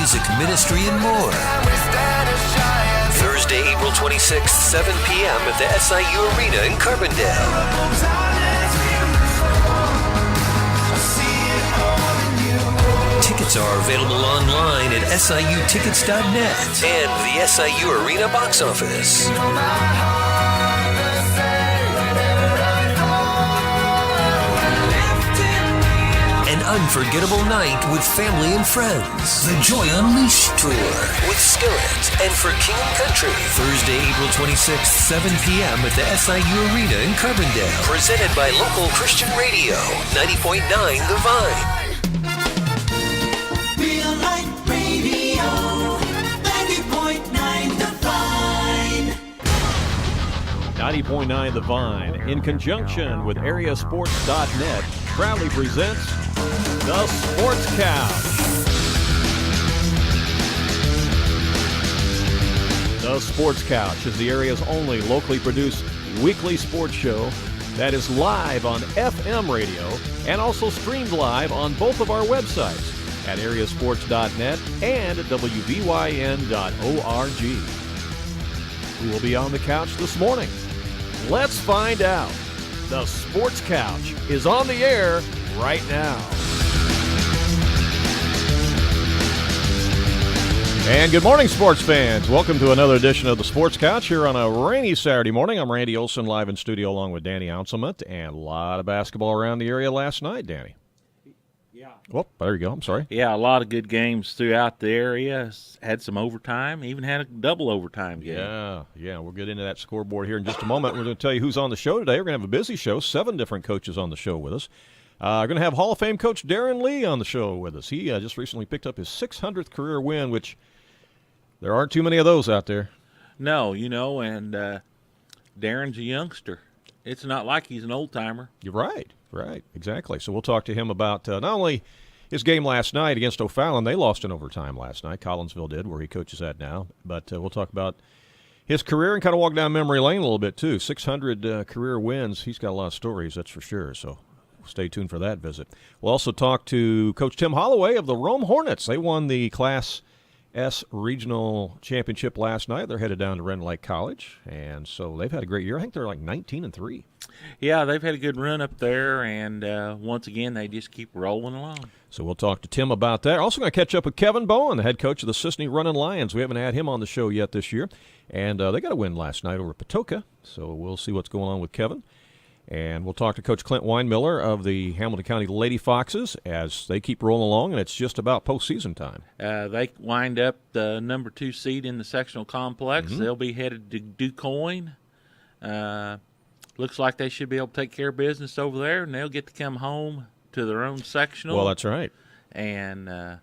music, ministry, and more. Thursday, April 26th, 7 p.m. at the SIU Arena in Carbondale. Tickets are available online at SIUtickets.net and the SIU Arena box office. An unforgettable night with family and friends. The Joy Unleashed Tour with Skillet and For King and Country. Thursday, April 26th, 7 p.m. at the SIU Arena in Carbondale. Presented by local Christian radio, 90.9 The Vine. 90.9 The Vine, in conjunction with AreaSports.net, proudly presents The Sports Couch. The Sports Couch is the area's only locally produced weekly sports show that is live on FM radio and also streamed live on both of our websites at AreaSports.net and at WVYN.org. Who will be on the couch this morning? Let's find out. The Sports Couch is on the air right now. And good morning, sports fans. Welcome to another edition of the Sports Couch here on a rainy Saturday morning. I'm Randy Olson, live in studio along with Danny Ounselman, and a lot of basketball around the area last night, Danny. Yeah. Oh, there you go. I'm sorry. Yeah, a lot of good games throughout the area. Had some overtime, even had a double overtime game. Yeah, we'll get into that scoreboard here in just a moment. We're going to tell you who's on the show today. We're going to have a busy show, 7 different coaches on the show with us. We're going to have Hall of Fame coach Darin Lee on the show with us. He just recently picked up his 600th career win, which there aren't too many of those out there. No, and Darin's a youngster. It's not like he's an old-timer. You're right, exactly. So we'll talk to him about not only his game last night against O'Fallon. They lost in overtime last night. Collinsville did, where he coaches at now. But we'll talk about his career and kind of walk down memory lane a little bit, too. 600 career wins. He's got a lot of stories, that's for sure. So stay tuned for that visit. We'll also talk to Coach Tim Holloway of the Rome Hornets. They won the Class S Regional Championship last night. They're headed down to Red Lake College, and so they've had a great year. I think they're like 19-3. Yeah, they've had a good run up there, and once again, they just keep rolling along. So we'll talk to Tim about that. Also going to catch up with Kevin Bowen, the head coach of the Cisne Running Lions. We haven't had him on the show yet this year, and they got a win last night over Patoka, so we'll see what's going on with Kevin. And we'll talk to Coach Clint Winemiller of the Hamilton County Lady Foxes as they keep rolling along, and it's just about postseason time. They wind up the number 2 seed in the sectional complex. Mm-hmm. They'll be headed to DuQuoin. Looks like they should be able to take care of business over there, and they'll get to come home to their own sectional. Well, that's right. And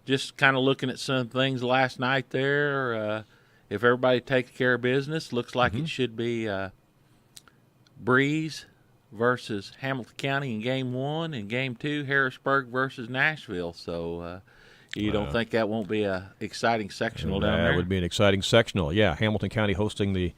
just kind of looking at some things last night there, if everybody takes care of business, looks like it should be Breeze versus Hamilton County in Game 1, and Game 2, Harrisburg versus Nashville. So you don't think that won't be a exciting sectional down there? That would be an exciting sectional. Yeah, Hamilton County hosting the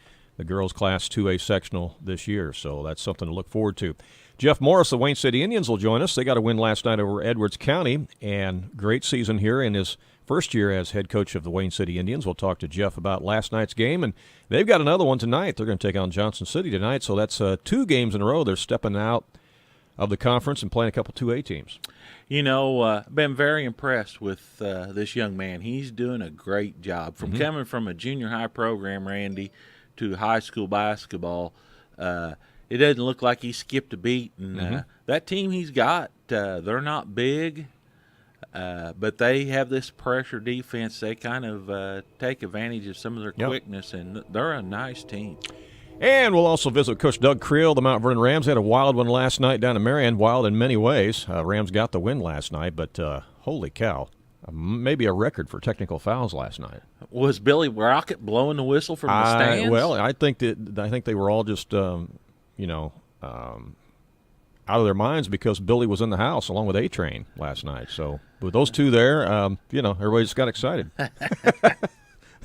girls' Class 2A sectional this year, so that's something to look forward to. Jeff Morris, the Wayne City Indians, will join us. They got a win last night over Edwards County, and great season here in his first year as head coach of the Wayne City Indians. We'll talk to Jeff about last night's game, and they've got another one tonight. They're going to take on Johnson City tonight, so that's 2 games in a row. They're stepping out of the conference and playing a couple 2A teams. Been very impressed with this young man. He's doing a great job. From coming from a junior high program, Randy, to high school basketball, it doesn't look like he skipped a beat. And that team he's got, they're not big, but they have this pressure defense. They kind of take advantage of some of their quickness, and they're a nice team. And we'll also visit Coach Doug Creel. The Mount Vernon Rams had a wild one last night down in Marion. Wild in many ways. Rams got the win last night, but holy cow. Maybe a record for technical fouls last night. Was Billy Rocket blowing the whistle from the stands? Well, I think they were all just, out of their minds because Billy was in the house along with A-Train last night. So with those two there, everybody just got excited.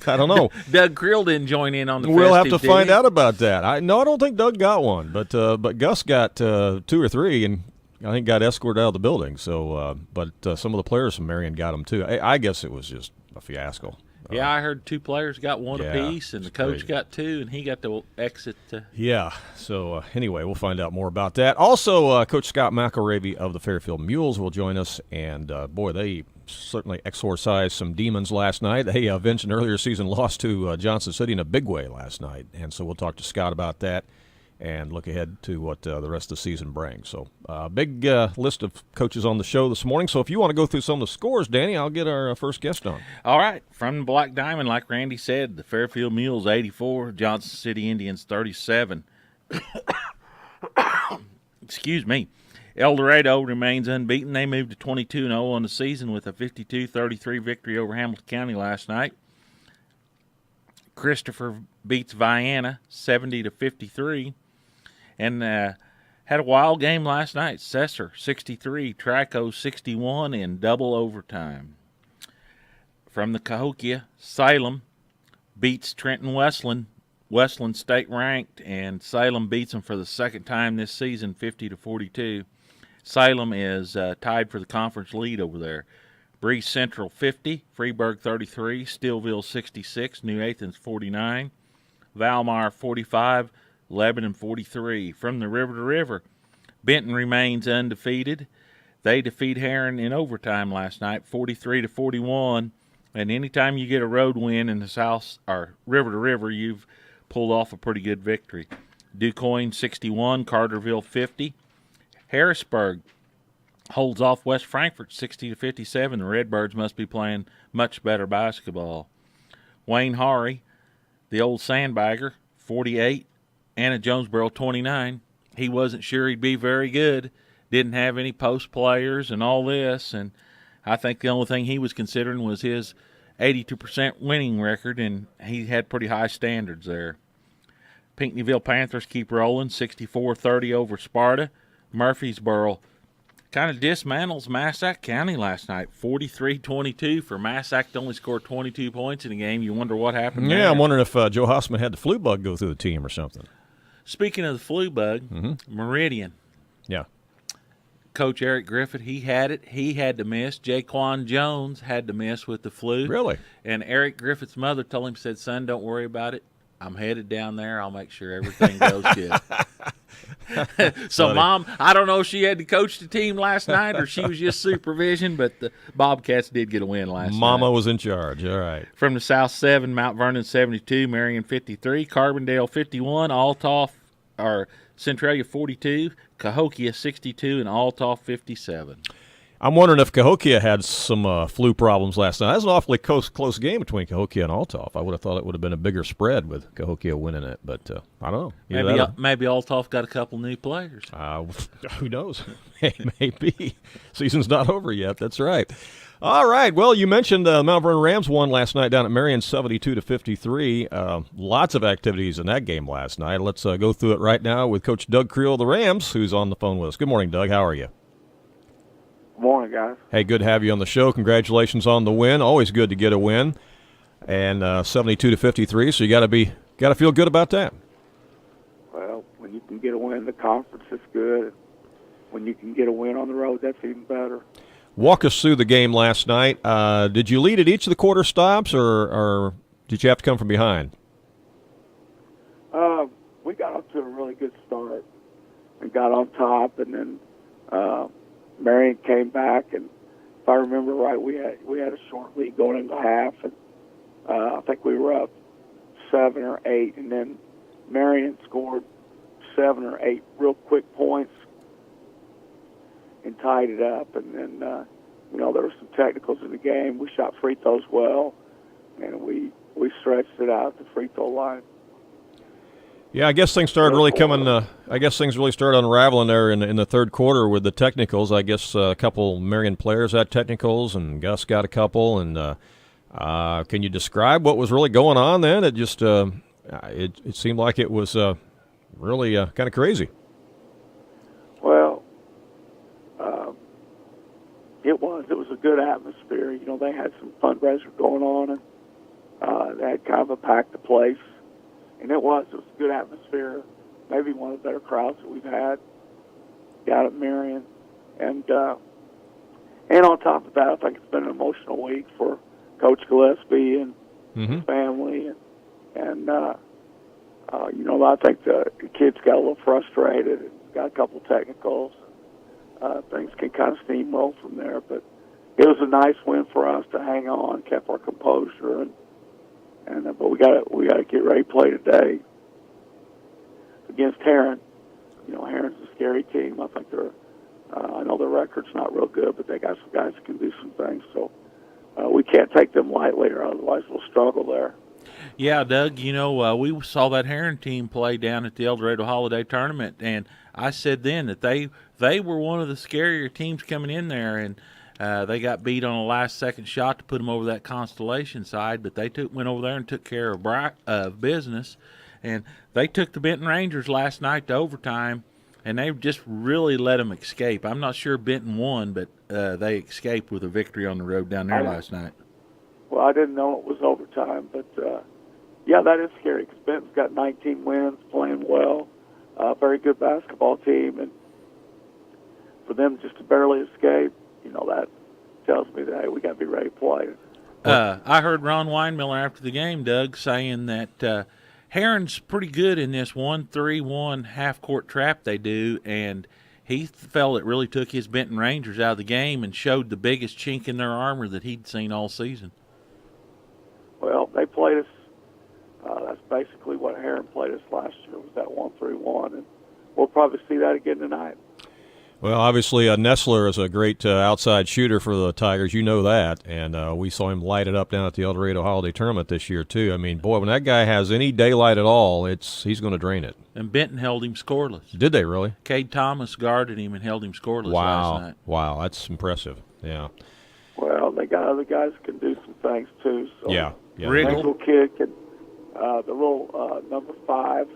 I don't know. Doug Creel didn't join in on the We'll have to find out about that. I don't think Doug got one, but Gus got 2 or 3, and I think got escorted out of the building. So, but some of the players from Marion got them too. I guess it was just a fiasco. Yeah, I heard 2 players got one apiece, and the coach crazy. got 2, and he got to exit. Yeah. So anyway, we'll find out more about that. Also, Coach Scott McElravy of the Fairfield Mules will join us, and boy, they certainly exorcised some demons last night. They avenged an earlier season loss to Johnson City in a big way last night, and so we'll talk to Scott about that and look ahead to what the rest of the season brings. So big list of coaches on the show this morning. So if you want to go through some of the scores, Danny, I'll get our first guest on. All right. From the Black Diamond, like Randy said, the Fairfield Mules 84, Johnson City Indians 37. Excuse me. El Dorado remains unbeaten. They moved to 22-0 on the season with a 52-33 victory over Hamilton County last night. Christopher beats Vienna 70-53. And had a wild game last night. Cesar 63, Traco 61 in double overtime. From the Cahokia, Salem beats Trenton Westland. Westland state ranked, and Salem beats them for the second time this season, 50-42. Salem is tied for the conference lead over there. Breeze Central 50, Freeburg 33, Steelville 66, New Athens 49, Valmar 45, Lebanon 43. From the river to river, Benton remains undefeated. They defeat Heron in overtime last night, 43-41. And anytime you get a road win in the south or river to river, you've pulled off a pretty good victory. DuQuoin 61, Carterville 50. Harrisburg holds off West Frankfort 60-57. The Redbirds must be playing much better basketball. Wayne Harry, the old sandbagger, 48. Anna Jonesboro 29. He wasn't sure he'd be very good. Didn't have any post players and all this, and I think the only thing he was considering was his 82% winning record, and he had pretty high standards there. Pinckneyville Panthers keep rolling, 64-30 over Sparta. Murfreesboro kind of dismantles Massac County last night, 43-22 for Massac to only score 22 points in the game. You wonder what happened there. I'm wondering if Joe Hossman had the flu bug go through the team or something. Speaking of the flu bug, Meridian. Yeah. Coach Eric Griffith, he had it. He had to miss. Jaquan Jones had to miss with the flu. Really? And Eric Griffith's mother told him, said, son, don't worry about it. I'm headed down there. I'll make sure everything goes good. So, funny. Mom, I don't know if she had to coach the team last night or she was just supervision, but the Bobcats did get a win last night. Mama was in charge. All right. From the South 7, Mount Vernon 72, Marion 53, Carbondale 51, Althoff or Centralia 42, Cahokia 62, and Althoff 57. I'm wondering if Cahokia had some flu problems last night. That was an awfully close game between Cahokia and Althoff. I would have thought it would have been a bigger spread with Cahokia winning it, but I don't know. Maybe Althoff got a couple new players. Who knows? Maybe. Season's not over yet. That's right. All right. Well, you mentioned Mount Vernon Rams won last night down at Marion, 72-53. Lots of activities in that game last night. Let's go through it right now with Coach Doug Creel of the Rams, who's on the phone with us. Good morning, Doug. How are you? Good morning, guys. Hey, good to have you on the show. Congratulations on the win. Always good to get a win. And 72-53. So you got to feel good about that. Well, when you can get a win in the conference, it's good. When you can get a win on the road, that's even better. Walk us through the game last night. Did you lead at each of the quarter stops, or did you have to come from behind? We got off to a really good start and got on top, and then Marion came back, and if I remember right, we had a short lead going into half, and I think we were up 7 or 8, and then Marion scored 7 or 8 real quick points and tied it up. And then, there were some technicals in the game. We shot free throws well, and we stretched it out at the free throw line. Yeah, I guess things started really coming. I guess things really started unraveling there in the third quarter with the technicals. I guess a couple Marion players had technicals, and Gus got a couple. And can you describe what was really going on then? It just it seemed like it was really kind of crazy. Well, it was a good atmosphere. They had some fundraiser going on, and they had kind of a packed place. And it was a good atmosphere, maybe one of the better crowds that we've had down at Marion. And on top of that, I think it's been an emotional week for Coach Gillespie and Mm-hmm. his family, and I think the kids got a little frustrated and got a couple technicals. Things can kind of steamroll from there, but it was a nice win for us to hang on, kept our composure, but we got to get ready to play today against Heron. Heron's a scary team. I think I know their record's not real good, but they got some guys that can do some things. So we can't take them lightly, or otherwise we'll struggle there. Yeah, Doug, we saw that Heron team play down at the El Dorado Holiday Tournament, and I said then that they were one of the scarier teams coming in there, and they got beat on a last-second shot to put them over that Constellation side, but they went over there and took care of business, and they took the Benton Rangers last night to overtime, and they just really let them escape. I'm not sure Benton won, but they escaped with a victory on the road down there last night. Well, I didn't know it was overtime, but yeah, that is scary because Benton's got 19 wins, playing well, very good basketball team, and for them just to barely escape, that tells me that, hey, we got to be ready to play. I heard Ron Winemiller after the game, Doug, saying that Heron's pretty good in this 1-3-1 half-court trap they do, and he felt it really took his Benton Rangers out of the game and showed the biggest chink in their armor that he'd seen all season. Well, they played us. That's basically what Heron played us last year, was that 1-3-1, and we'll probably see that again tonight. Well, obviously, Nessler is a great outside shooter for the Tigers. You know that. And we saw him light it up down at the El Dorado Holiday Tournament this year, too. I mean, boy, when that guy has any daylight at all, he's going to drain it. And Benton held him scoreless. Did they really? Cade Thomas guarded him and held him scoreless last night. Wow, that's impressive. Yeah. Well, they got other guys that can do some things, too. So Yeah. the little kid can, the little number 5,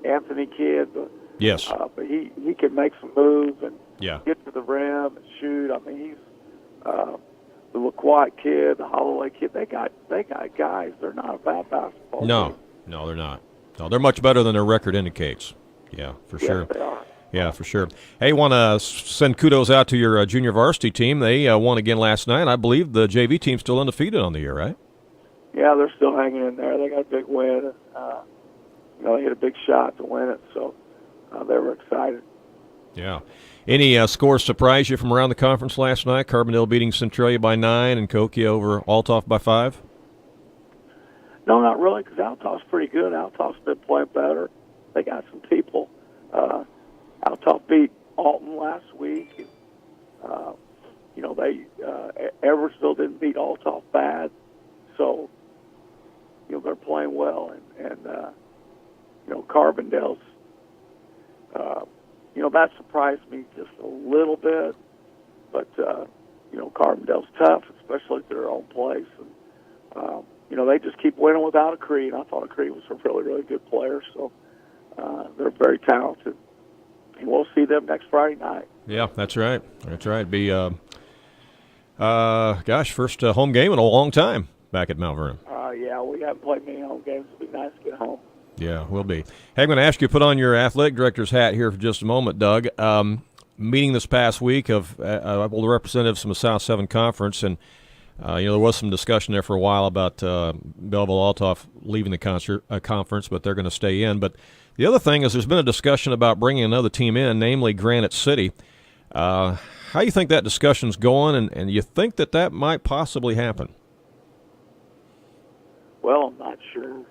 Anthony kid, Yes. but he can make some moves and Yeah. get to the rim and shoot. I mean, he's the LaQuat kid, the Holloway kid. They got guys. They're not a bad basketball team. No, they're not. No, they're much better than their record indicates. Yeah, for Yes, sure. they are. Yeah, for sure. Hey, want to send kudos out to your junior varsity team. They won again last night. I believe the JV team's still undefeated on the year, right? Yeah, they're still hanging in there. They got a big win. They hit a big shot to win it, so they were excited. Yeah. Any scores surprise you from around the conference last night? Carbondale beating Centralia by 9 and Cokia over Althoff by 5? No, not really, because Althoff's pretty good. Althoff's been playing better. They got some people. Althoff beat Alton last week. Eversville didn't beat Althoff bad, so they're playing well. And Carbondale's. That surprised me just a little bit, but Carbondale's tough, especially at their own place. And they just keep winning without a Creel. I thought a Creel was a really, really good player, so they're very talented. And we'll see them next Friday night. Yeah, that's right. That's right. Be first home game in a long time back at Mount Vernon. Yeah, we haven't played many home games. It'll be nice to get home. Yeah, will be. Hey, I'm going to ask you to put on your athletic director's hat here for just a moment, Doug. Meeting this past week of the representatives from the South 7 Conference, and there was some discussion there for a while about Belleville-Althoff leaving the conference, but they're going to stay in. But the other thing is there's been a discussion about bringing another team in, namely Granite City. How do you think that discussion's going, and you think that might possibly happen? Well, I'm not sure.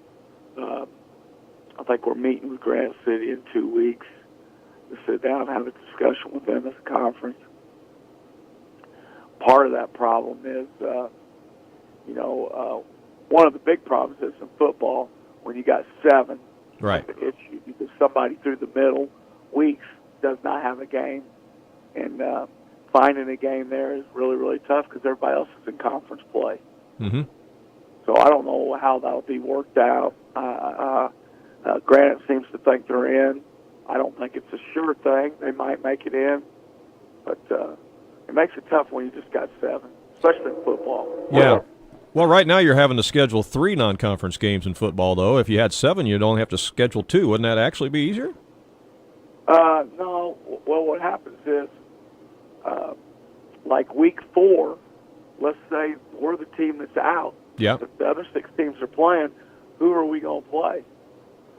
I think we're meeting with Granite City in 2 weeks to sit down and have a discussion with them as a conference. Part of that problem is, one of the big problems is in football when you got 7. Right. The issue because somebody through the middle weeks does not have a game, and finding a game there is really, really tough because everybody else is in conference play. Mm-hmm. So I don't know how that'll be worked out. Granite seems to think they're in. I don't think it's a sure thing. They might make it in, but it makes it tough when you just got 7, especially in football. Yeah. Well, right now you're having to schedule 3 non-conference games in football, though. If you had 7, you'd only have to schedule 2. Wouldn't that actually be easier? No. Well, what happens is, like week 4, let's say we're the team that's out. Yeah. If the other 6 teams are playing, who are we going to play?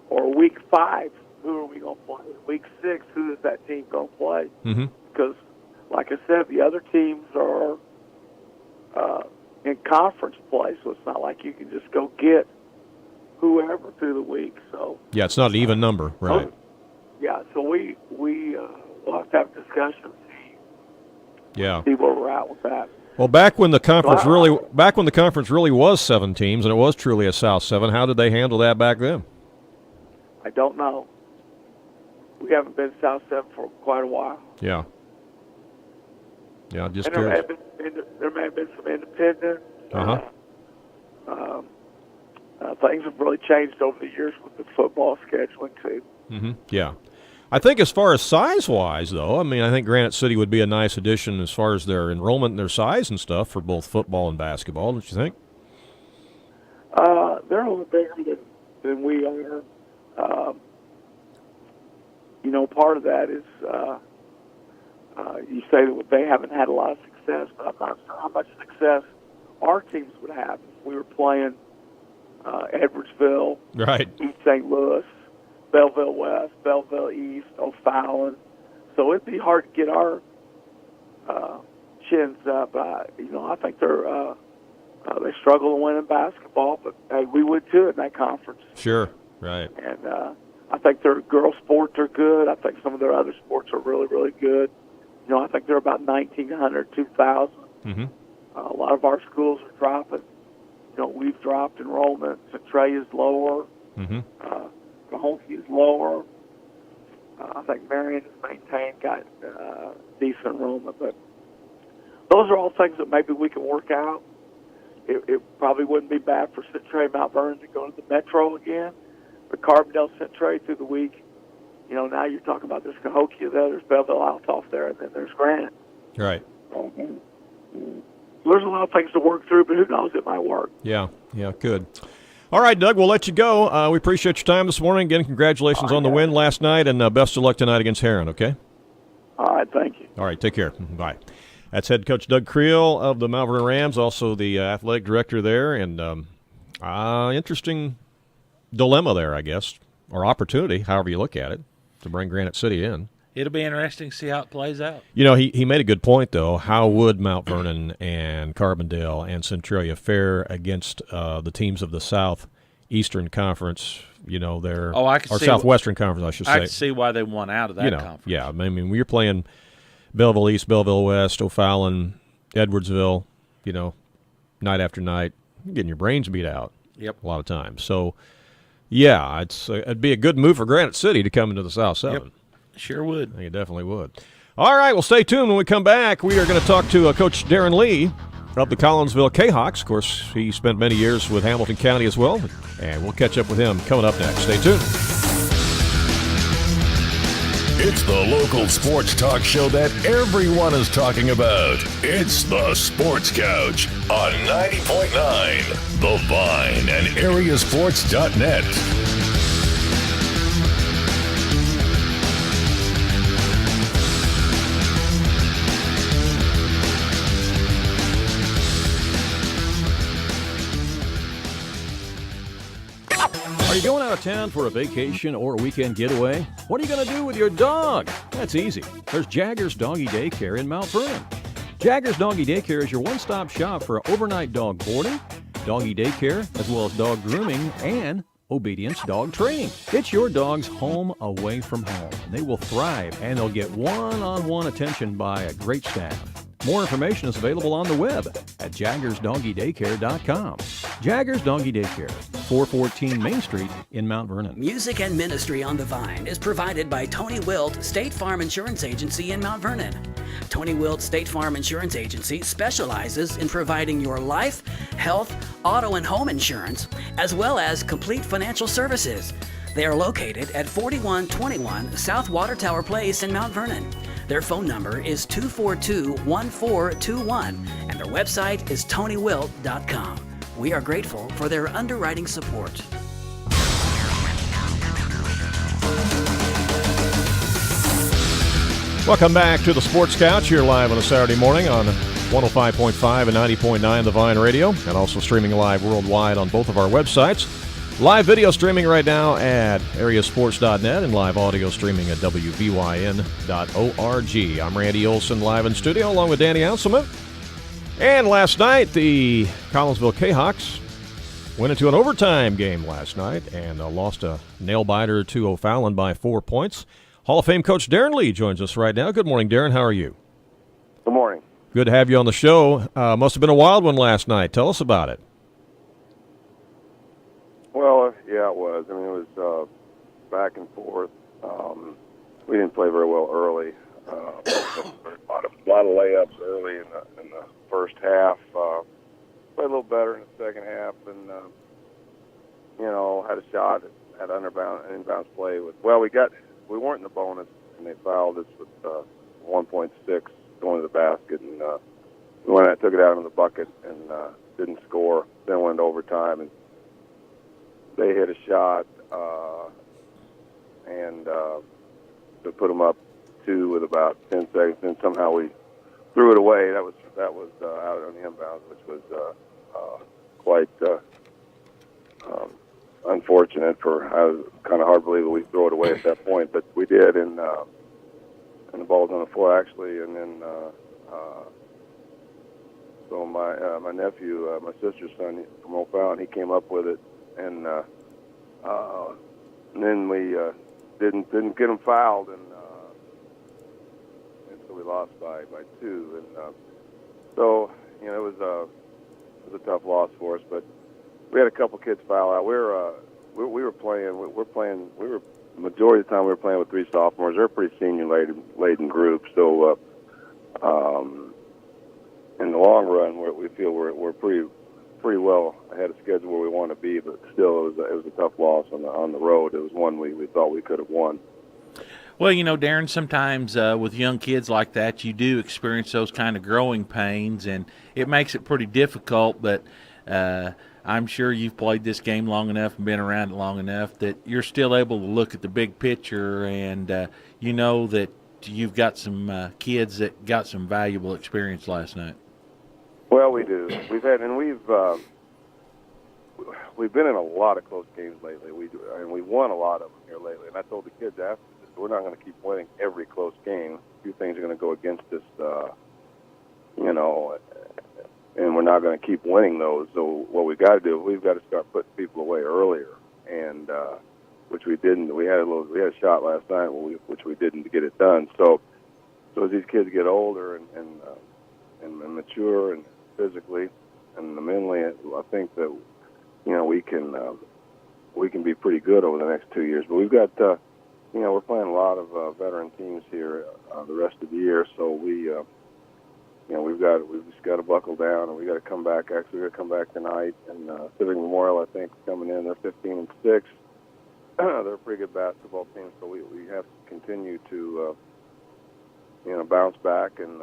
Or week 5, who are we going to play? Week 6, who is that team going to play? Mm-hmm. Because, like I said, the other teams are in conference play, so it's not like you can just go get whoever through the week. So Yeah, it's not an even number, right? Yeah, so we'll have to have a discussion, see where we're at with that. Well, back when the conference really was 7 teams and it was truly a South 7, how did they handle that back then? I don't know. We haven't been South 7 for quite a while. Yeah. Yeah, just and curious. There may have been some independent. Things have really changed over the years with the football scheduling, too. Mm-hmm. Yeah. I think as far as size-wise, though, I mean, I think Granite City would be a nice addition as far as their enrollment and their size and stuff for both football and basketball, don't you think? They're a little bigger than we are. Part of that is you say that they haven't had a lot of success, but I'm not sure how much success our teams would have if we were playing Edwardsville, right, East St. Louis, Belleville West, Belleville East, O'Fallon. So it'd be hard to get our chins up. I think they struggle to win in basketball, but hey, we would too in that conference. Sure, right. And I think their girls' sports are good. I think some of their other sports are really, really good. I think they're about 1,900, 2,000. Mm-hmm. A lot of our schools are dropping. We've dropped enrollment. Centralia is lower. Mm-hmm. Cahokia is lower. I think Marion has maintained, got decent enrollment. But those are all things that maybe we can work out. It probably wouldn't be bad for Centralia Mount Vernon to go to the Metro again. But Carbondale Centralia through the week, now you're talking about there's Cahokia there, there's Belleville Altoff there, and then there's Granite. Right. There's a lot of things to work through, but who knows, it might work. Yeah, good. All right, Doug, we'll let you go. We appreciate your time this morning. Again, congratulations on the win last night, and best of luck tonight against Heron, okay? All right, thank you. All right, take care. Bye. That's head coach Doug Creel of the Mount Vernon Rams, also the athletic director there, and interesting dilemma there, I guess, or opportunity, however you look at it, to bring Granite City in. It'll be interesting to see how it plays out. He made a good point, though. How would Mount Vernon and Carbondale and Centralia fare against the teams of the Southeastern Conference, or Southwestern Conference, I should say. I can see why they won out of that conference. Yeah, I mean, when you're playing Belleville East, Belleville West, O'Fallon, Edwardsville, night after night, you're getting your brains beat out. Yep. A lot of times. So, yeah, it'd be a good move for Granite City to come into the South 7. Yep. Sure would. I think it definitely would. All right, well, stay tuned. When we come back, we are going to talk to Coach Darin Lee of the Collinsville Jayhawks. Of course, he spent many years with Hamilton County as well, and we'll catch up with him coming up next. Stay tuned. It's the local sports talk show that everyone is talking about. It's the Sports Couch on 90.9 The Vine and AreaSports.net. Are you going out of town for a vacation or a weekend getaway? What are you going to do with your dog? That's easy. There's Jaggers Doggy Daycare in Mount Vernon. Jaggers Doggy Daycare is your one-stop shop for overnight dog boarding, doggy daycare, as well as dog grooming and obedience dog training. It's your dog's home away from home. They will thrive, and they'll get one-on-one attention by a great staff. More information is available on the web at jaggersdoggydaycare.com. Jaggers Doggy Daycare, 414 Main Street in Mount Vernon. Music and ministry on the Vine is provided by Tony Wilt State Farm Insurance Agency in Mount Vernon. Tony Wilt State Farm Insurance Agency specializes in providing your life, health, auto, and home insurance, as well as complete financial services. They are located at 4121 South Water Tower Place in Mount Vernon. Their phone number is 242-1421, and their website is tonywilt.com. We are grateful for their underwriting support. Welcome back to the Sports Couch here live on a Saturday morning on 105.5 and 90.9 The Vine Radio, and also streaming live worldwide on both of our websites. Live video streaming right now at AreaSports.net and live audio streaming at WVYN.org. I'm Randy Olson, live in studio, along with Danny Anselman. And last night, the Collinsville K-Hawks went into an overtime game last night and lost a nail-biter to O'Fallon by 4 points. Hall of Fame coach Darin Lee joins us right now. Good morning, Darin. How are you? Good morning. Good to have you on the show. Must have been a wild one last night. Tell us about it. Well, yeah, it was. I mean, it was back and forth. We didn't play very well early. A lot of layups early in the first half. Played a little better in the second half, and had a shot, had inbounds play with. Well, we weren't in the bonus, and they fouled us with 1.6 going to the basket, and we went out, took it out in the bucket, and didn't score. Then went to overtime, and they hit a shot, and to put them up 2 with about 10 seconds, and somehow we threw it away. That was out on the inbounds, which was quite unfortunate. I was kind of hard to believe that we throw it away at that point, but we did, and the ball was on the floor actually, and then so my nephew, my sister's son from O'Fallon, he came up with it, and then we didn't get him fouled, and so we lost by 2, and so it was a tough loss for us, but we had a couple kids foul out. We were majority of the time we were playing with 3 sophomores. They're a pretty senior laden group, so in the long run, we feel we're pretty well ahead of schedule where we want to be, but still it was a tough loss on the road. It was one we thought we could have won. Well, Darin, sometimes with young kids like that, you do experience those kind of growing pains, and it makes it pretty difficult, but I'm sure you've played this game long enough and been around it long enough that you're still able to look at the big picture, and you know that you've got some kids that got some valuable experience last night. Well, we do. We've been in a lot of close games lately. We won a lot of them here lately. And I told the kids after this, we're not going to keep winning every close game. A few things are going to go against us, and we're not going to keep winning those. So what we got to do, we've got to start putting people away earlier, and which we didn't. We had a shot last night, which we didn't get it done. So as these kids get older and mature and physically and mentally, I think that we can be pretty good over the next 2 years. But we've got we're playing a lot of veteran teams here the rest of the year, so we've just got to buckle down, and we got to come back. Actually, we're going to come back tonight, and Civic Memorial, I think, is coming in. They're 15-6. They're a pretty good basketball team, so we have to continue to bounce back and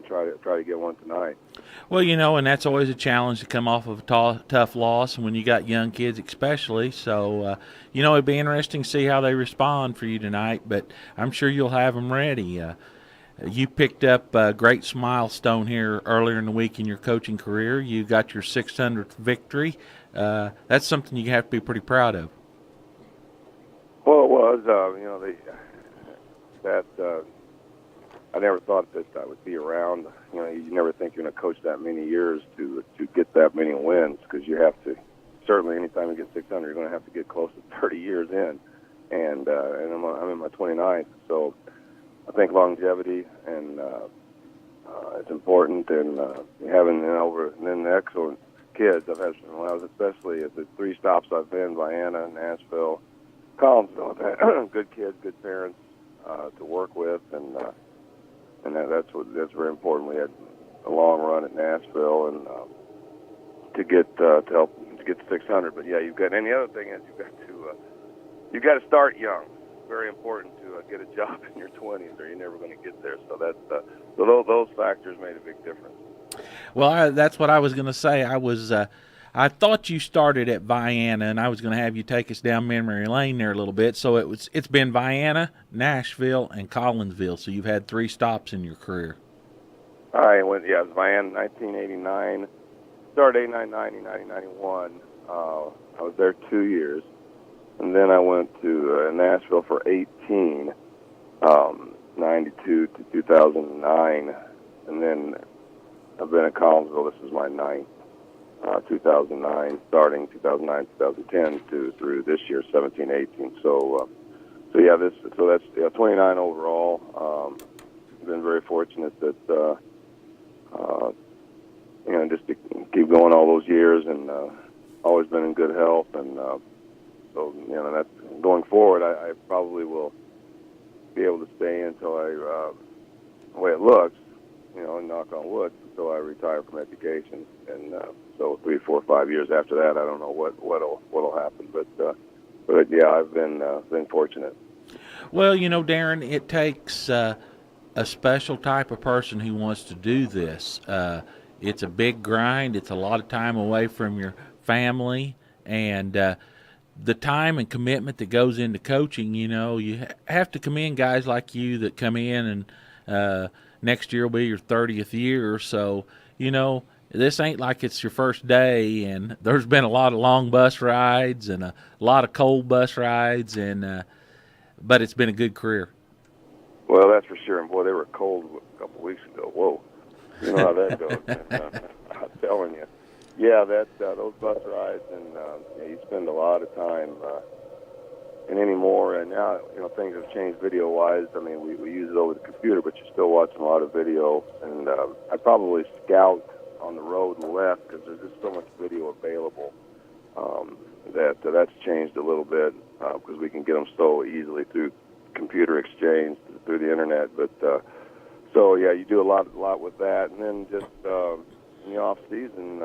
try to get one tonight. Well, and that's always a challenge to come off of a tough loss, and when you got young kids especially. So, it'd be interesting to see how they respond for you tonight, but I'm sure you'll have them ready. You picked up a great milestone here earlier in the week in your coaching career. You got your 600th victory. That's something you have to be pretty proud of. Well, it was. I never thought that I would be around. You never think you're going to coach that many years to get that many wins, because you have to. Certainly, anytime you get 600, you're going to have to get close to 30 years in, and I'm in my 29th. So I think longevity and it's important, and having and then the excellent kids I've had when I was, especially at the 3 stops I've been, Vienna, Nashville, Collinsville. I've had good kids, good parents to work with, and that's very important. We had a long run at Nashville, and to get to help to get to 600. But yeah, you've got. And the other thing is you've got to start young. It's very important to get a job in your 20s, or you're never going to get there. So those factors made a big difference. Well, that's what I was going to say. I thought you started at Vienna, and I was going to have you take us down memory lane there a little bit. So it's been Vienna, Nashville, and Collinsville. So you've had 3 stops in your career. I went, it was Miami 1989. Started 89, 90, 90, 91. I was there 2 years. And then I went to Nashville for 18, 92 to 2009. And then I've been at Collinsville. This is my ninth, 2009, starting 2009, 2010 through this year, 17, 18. So that's 29 overall. Been very fortunate that just to keep going all those years, and always been in good health, and so that's going forward. I probably will be able to stay until the way it looks, and knock on wood, until I retire from education. And so 3, 4, 5 years after that, I don't know what'll happen, but yeah, I've been fortunate. Well, Darin, it takes a special type of person who wants to do this. It's a big grind. It's a lot of time away from your family, and the time and commitment that goes into coaching. You have to commend guys like you that come in, and next year will be your 30th year. So, this ain't like it's your first day, and there's been a lot of long bus rides and a lot of cold bus rides, but it's been a good career. Well, that's for sure. And boy, they were cold a couple of weeks ago. Whoa, you know how that goes. And, I'm telling you, yeah, those bus rides, and you spend a lot of time. And anymore, and now things have changed video-wise. I mean, we use it over the computer, but you're still watching a lot of video. And I probably scout on the road less because there's just so much video available that's changed a little bit because we can get them so easily through computer exchange, through the internet. But so yeah, you do a lot with that, and then just in the off season,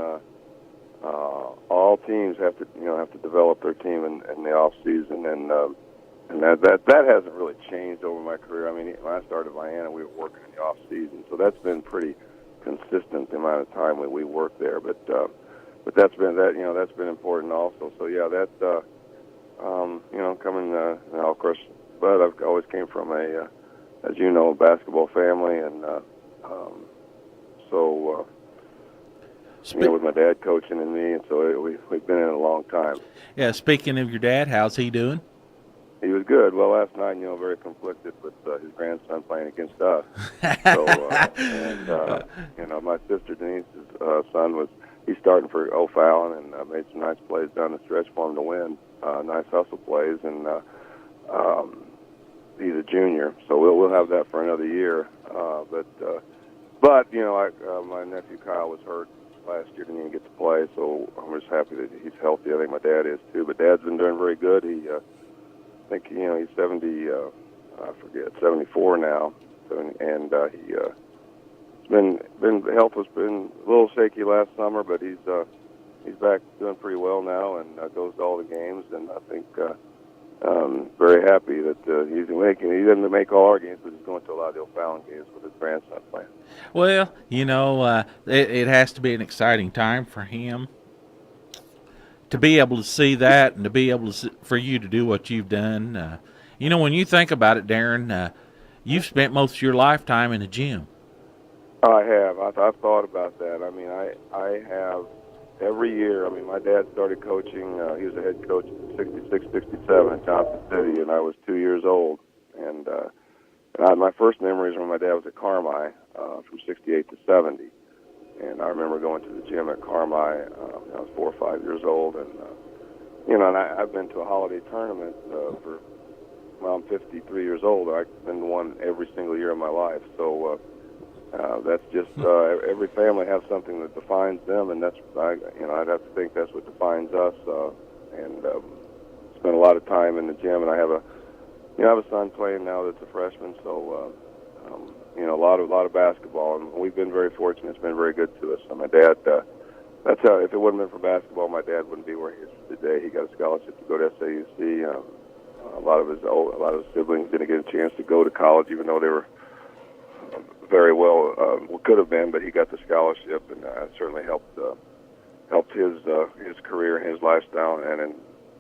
all teams have to develop their team in the off season, and that hasn't really changed over my career. I mean, when I started at Vienna, we were working in the off season, so that's been pretty consistent the amount of time we worked there. But that's been important also. So yeah, coming now, of course. But I've always came from a basketball family, and with my dad coaching and me, and so we've been in it a long time. Yeah. Speaking of your dad, how's he doing? He was good. Well, last night, very conflicted with his grandson playing against us. So, my sister Denise's son he's starting for O'Fallon, and made some nice plays down the stretch for him to win. Nice hustle plays, and he's a junior, so we'll have that for another year. But my nephew Kyle was hurt last year, didn't even get to play, so I'm just happy that he's healthy. I think my dad is too. But Dad's been doing very good. I think he's 74 now, and health has been a little shaky last summer, but he's back doing pretty well now, and goes to all the games, and I think. Very happy that he's making. He didn't make all our games, but he's going to a lot of the O'Fallon games with his grandson playing. Well, it has to be an exciting time for him to be able to see that, and to be able to for you to do what you've done. When you think about it, Darin, you've spent most of your lifetime in the gym. I have. I've thought about that. I mean, I have. Every year, my dad started coaching. He was a head coach in 66, 67 in Johnson City, and I was 2 years old. And my first memories when my dad was at Carmi from 68 to 70. And I remember going to the gym at Carmi. I was 4 or 5 years old, and I've been to a holiday tournament I'm 53 years old. I've been to one every single year of my life. So. That's just every family has something that defines them, and that's I'd have to think that's what defines us. And spend a lot of time in the gym, and I have a son playing now that's a freshman, so a lot of basketball, and we've been very fortunate. It's been very good to us. And my dad, that's how. If it wouldn't have been for basketball, my dad wouldn't be where he is today. He got a scholarship to go to SAUC. A lot of his siblings didn't get a chance to go to college, even though they were. Very well could have been, but he got the scholarship, and certainly helped his career and his lifestyle, and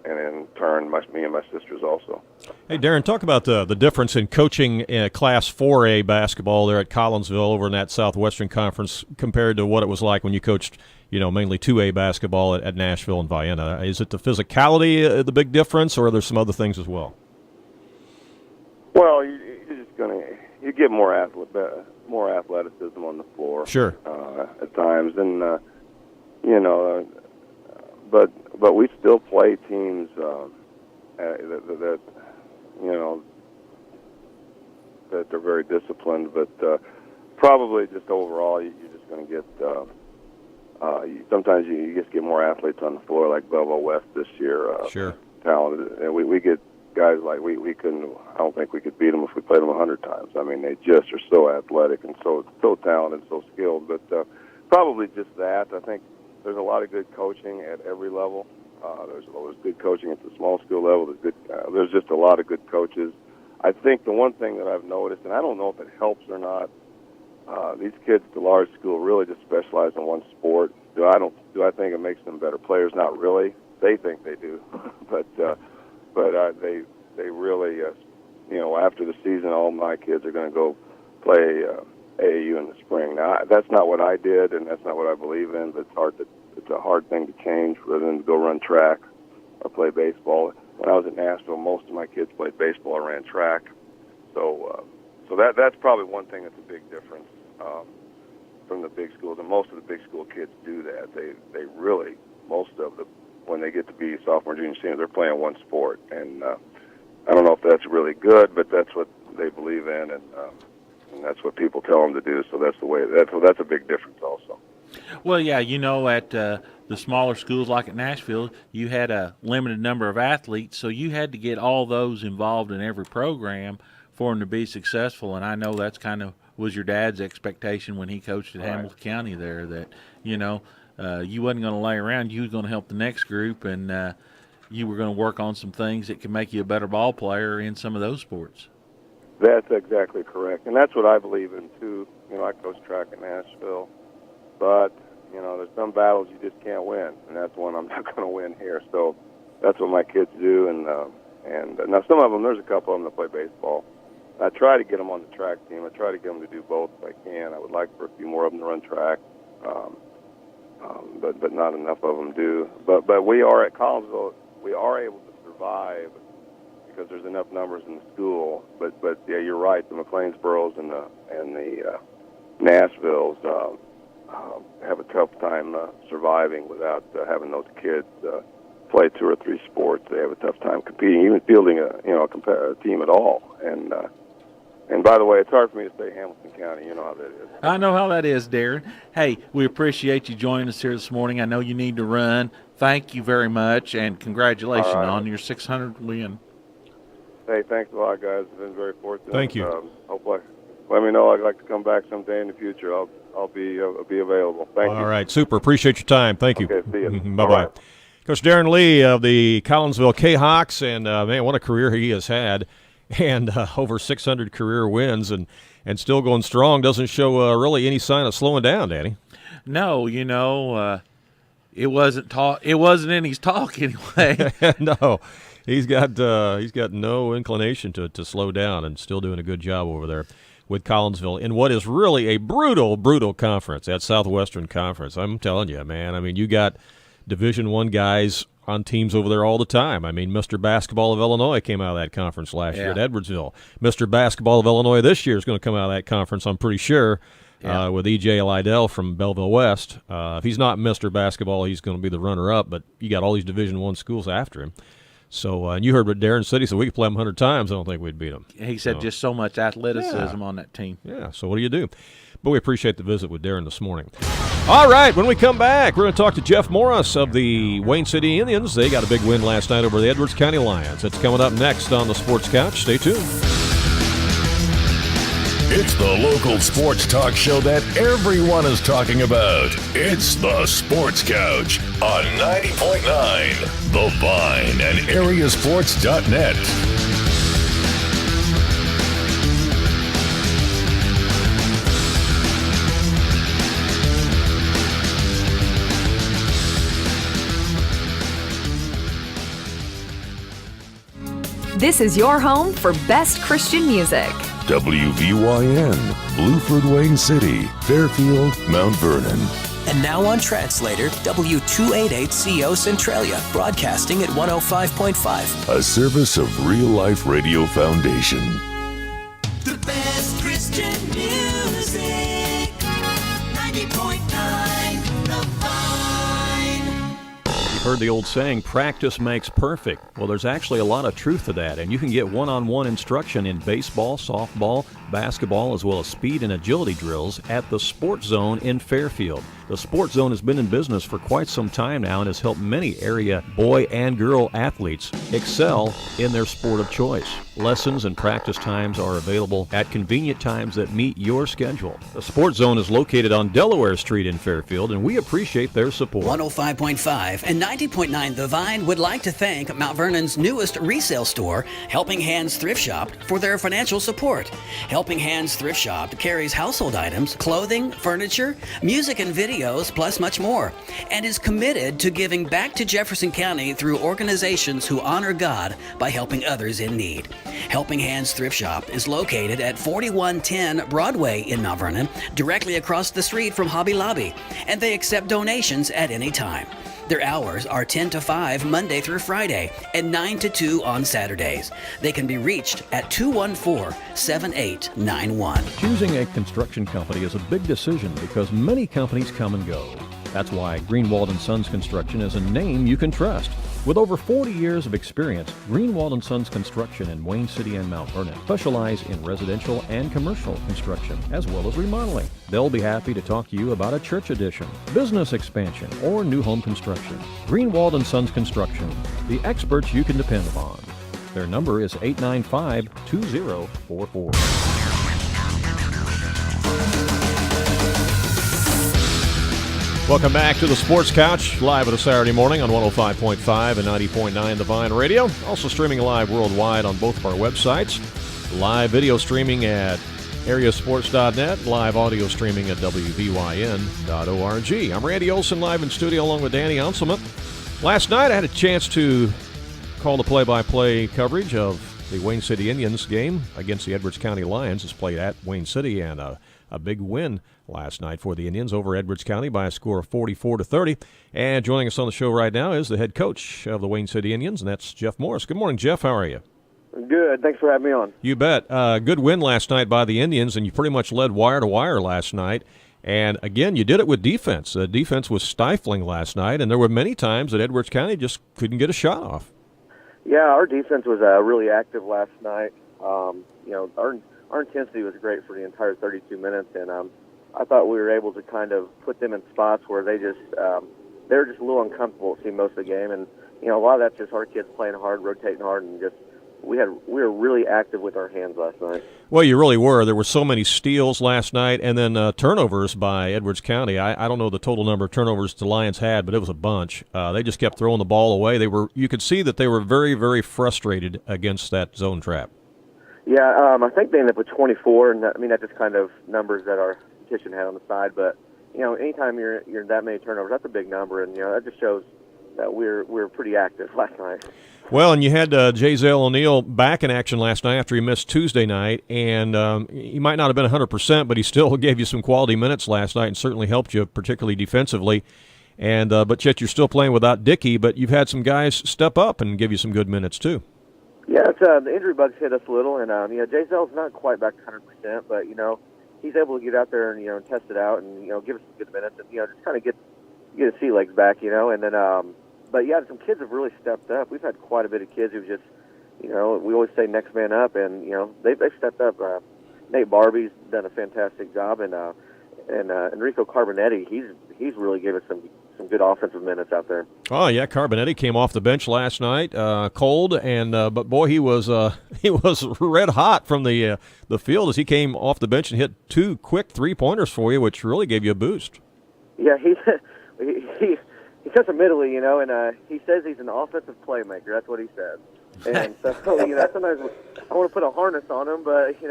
in turn, me and my sisters also. Hey, Darin, talk about the difference in coaching Class 4A basketball there at Collinsville over in that Southwestern Conference compared to what it was like when you coached, mainly 2A basketball at Nashville and Vienna. Is it the physicality the big difference, or are there some other things as well? Well, you're just you get more athleticism on the floor. Sure. At times, and but we still play teams that that are very disciplined. But probably just overall, you're just going to get. Sometimes you just get more athletes on the floor, like Belleville West this year. Sure. Talented, and we get guys like we couldn't. I don't think we could beat them if we played them 100 times. I mean, they just are so athletic and so talented, so skilled. But probably just that. I think there's a lot of good coaching at every level. There's good coaching at the small school level. There's just a lot of good coaches. I think the one thing that I've noticed, and I don't know if it helps or not, these kids at the large school really just specialize in one sport. Do I think it makes them better players? Not really. They think they do, but they really, after the season, all my kids are going to go play AAU in the spring. Now, that's not what I did, and that's not what I believe in. But it's a hard thing to change for them to go run track or play baseball. When I was at Nashville, most of my kids played baseball or ran track. So that's probably one thing that's a big difference from the big schools. And most of the big school kids do that. They really, when they get to be sophomore, junior, senior, they're playing one sport. And I don't know if that's really good, but that's what they believe in, and that's what people tell them to do. So that's a big difference also. Well, yeah, at the smaller schools like at Nashville, you had a limited number of athletes, so you had to get all those involved in every program for them to be successful. And I know that's kind of was your dad's expectation when he coached at Hamilton County there, that, you wasn't going to lay around. You was going to help the next group, and you were going to work on some things that could make you a better ball player in some of those sports. That's exactly correct, and that's what I believe in, too. I coach track at Nashville, but, there's some battles you just can't win, and that's one I'm not going to win here. So that's what my kids do, and now some of them, there's a couple of them that play baseball. I try to get them on the track team. I try to get them to do both if I can. I would like for a few more of them to run track, but not enough of them do. But we are at Collinsville. We are able to survive because there's enough numbers in the school. But yeah, you're right. The McLeansboroughs and the Nashvilles have a tough time surviving without having those kids play 2 or 3 sports. They have a tough time competing, even fielding a team at all. And by the way, it's hard for me to say Hamilton County. You know how that is. I know how that is, Darin. Hey, we appreciate you joining us here this morning. I know you need to run. Thank you very much, and congratulations on your 600th win. Hey, thanks a lot, guys. It's been very fortunate. Thank you. Hopefully, let me know. I'd like to come back someday in the future. I'll be available. Thank you. All right, super. Appreciate your time. Thank you. Okay, see you. Bye-bye. Right. Coach Darin Lee of the Collinsville K-Hawks, and man, what a career he has had, and over 600 career wins, and still going strong. Doesn't show really any sign of slowing down, Danny. No, it wasn't in his talk anyway. No, he's got no inclination to slow down, and still doing a good job over there with Collinsville in what is really a brutal conference, that Southwestern Conference. I'm telling you, man. I mean, you got Division I guys on teams over there all the time. I mean, Mr. Basketball of Illinois came out of that conference last year at Edwardsville. Mr. Basketball of Illinois this year is going to come out of that conference, I'm pretty sure, with E.J. Lydell from Belleville West. If he's not Mr. Basketball, he's going to be the runner-up, but you got all these Division I schools after him. So, and you heard what Darin said. He said, we could play them 100 times. I don't think we'd beat them. He said just so much athleticism on that team. Yeah, so what do? But we appreciate the visit with Darin this morning. All right, when we come back, we're going to talk to Jeff Morris of the Wayne City Indians. They got a big win last night over the Edwards County Lions. That's coming up next on the Sports Couch. Stay tuned. It's the local sports talk show that everyone is talking about. It's the Sports Couch on 90.9 The Vine and AreaSports.net. This is your home for best Christian music. WVYN, Blueford, Wayne City, Fairfield, Mount Vernon. And now on Translator, W288CO Centralia, broadcasting at 105.5. A service of Real Life Radio Foundation. The best Christian music, 90.9 The Vine. You've heard the old saying, practice makes perfect. Well, there's actually a lot of truth to that, and you can get one-on-one instruction in baseball, softball, basketball, as well as speed and agility drills at the Sports Zone in Fairfield. The Sports Zone has been in business for quite some time now and has helped many area boy and girl athletes excel in their sport of choice. Lessons and practice times are available at convenient times that meet your schedule. The Sports Zone is located on Delaware Street in Fairfield, and we appreciate their support. 105.5 and 90.9 The Vine would like to thank Mount Vernon's newest resale store, Helping Hands Thrift Shop, for their financial support. Helping Hands Thrift Shop carries household items, clothing, furniture, music and videos, plus much more, and is committed to giving back to Jefferson County through organizations who honor God by helping others in need. Helping Hands Thrift Shop is located at 4110 Broadway in Mount Vernon, directly across the street from Hobby Lobby, and they accept donations at any time. Their hours are 10 to 5 Monday through Friday and 9 to 2 on Saturdays. They can be reached at 214-7891. Choosing a construction company is a big decision because many companies come and go. That's why Greenwald & Sons Construction is a name you can trust. With over 40 years of experience, Greenwald & Sons Construction in Wayne City and Mount Vernon specialize in residential and commercial construction, as well as remodeling. They'll be happy to talk to you about a church addition, business expansion, or new home construction. Greenwald & Sons Construction, the experts you can depend upon. Their number is 895-2044. Welcome back to the Sports Couch, live on a Saturday morning on 105.5 and 90.9 The Vine Radio. Also streaming live worldwide on both of our websites. Live video streaming at AreaSports.net, live audio streaming at WVYN.org. I'm Randy Olson, live in studio along with Danny Onselman. Last night I had a chance to call the play-by-play coverage of the Wayne City Indians game against the Edwards County Lions. It's played at Wayne City, and a big win last night for the Indians over Edwards County by a score of 44-30. And joining us on the show right now is the head coach of the Wayne City Indians, and that's Jeff Morris. Good morning, Jeff. How are you? Good. Thanks for having me on. You bet. Good win last night by the Indians, and you pretty much led wire to wire last night. And, again, you did it with defense. The defense was stifling last night, and there were many times that Edwards County just couldn't get a shot off. Yeah, our defense was really active last night. Our intensity was great for the entire 32 minutes, and I thought we were able to kind of put them in spots where they were just a little uncomfortable, it seemed, most of the game. And, a lot of that's just our kids playing hard, rotating hard, and just we were really active with our hands last night. Well, you really were. There were so many steals last night, and then turnovers by Edwards County. I don't know the total number of turnovers the Lions had, but it was a bunch. They just kept throwing the ball away. You could see that they were very, very frustrated against that zone trap. Yeah, I think they ended up with 24, and that's just kind of numbers that our competition had on the side. But anytime you're that many turnovers, that's a big number, and that just shows that we're pretty active last night. Well, and you had Jazale O'Neal back in action last night after he missed Tuesday night, and he might not have been 100%, but he still gave you some quality minutes last night and certainly helped you, particularly defensively. And but yet you're still playing without Dickey, but you've had some guys step up and give you some good minutes too. Yeah, the injury bugs hit us a little, and Jazale's not quite back to 100%, but he's able to get out there and test it out and give us some good minutes and just kind of get his sea legs back, and then but yeah, some kids have really stepped up. We've had quite a bit of kids who've just we always say next man up, and they've stepped up. Nate Barbie's done a fantastic job, and Enrico Carbonetti, he's really given us some good offensive minutes out there. Oh yeah, Carbonetti came off the bench last night, cold, and but boy, he was red hot from the field as he came off the bench and hit 2 quick 3-pointers for you, which really gave you a boost. Yeah, he says admittedly, and he says he's an offensive playmaker. That's what he says. And so sometimes I want to put a harness on him, but he